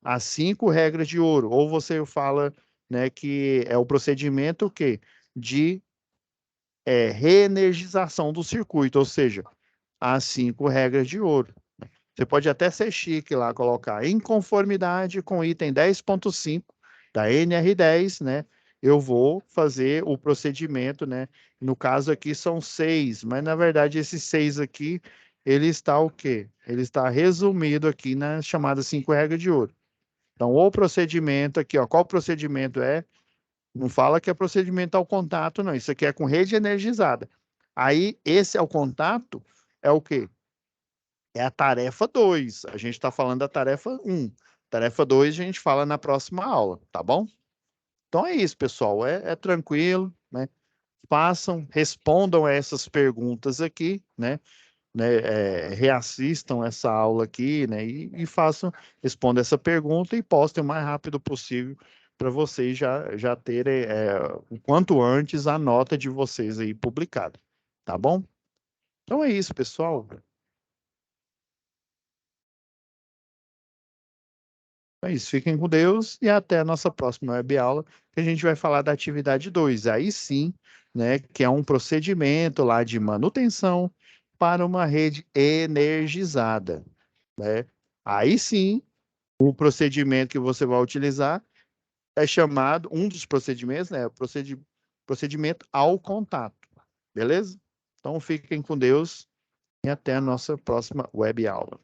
As 5 regras de ouro. Ou você fala, né, que é o procedimento o quê? De reenergização do circuito. Ou seja, as 5 regras de ouro. Você pode até ser chique lá, colocar em conformidade com o item 10.5 da NR10, né? Eu vou fazer o procedimento, né? No caso aqui são 6, mas na verdade esses 6 aqui, ele está o quê? Ele está resumido aqui na chamada 5 regras de ouro. Então, o procedimento aqui, ó, qual procedimento é? Não fala que é procedimento ao contato, não. Isso aqui é com rede energizada. Aí, esse ao contato é o quê? É a tarefa 2. A gente está falando da tarefa 1. Tarefa 2 a gente fala na próxima aula, tá bom? Então é isso, pessoal. É tranquilo, né? Façam, respondam a essas perguntas aqui, né? Reassistam essa aula aqui, né? E façam, respondam essa pergunta e postem o mais rápido possível para vocês já terem o quanto antes a nota de vocês aí publicada, tá bom? Então é isso, pessoal. É isso, fiquem com Deus e até a nossa próxima web aula, que a gente vai falar da atividade 2. Aí sim, né, que é um procedimento lá de manutenção para uma rede energizada, né? Aí sim, o procedimento que você vai utilizar é chamado, um dos procedimentos, né, procedimento ao contato, beleza? Então fiquem com Deus e até a nossa próxima web aula.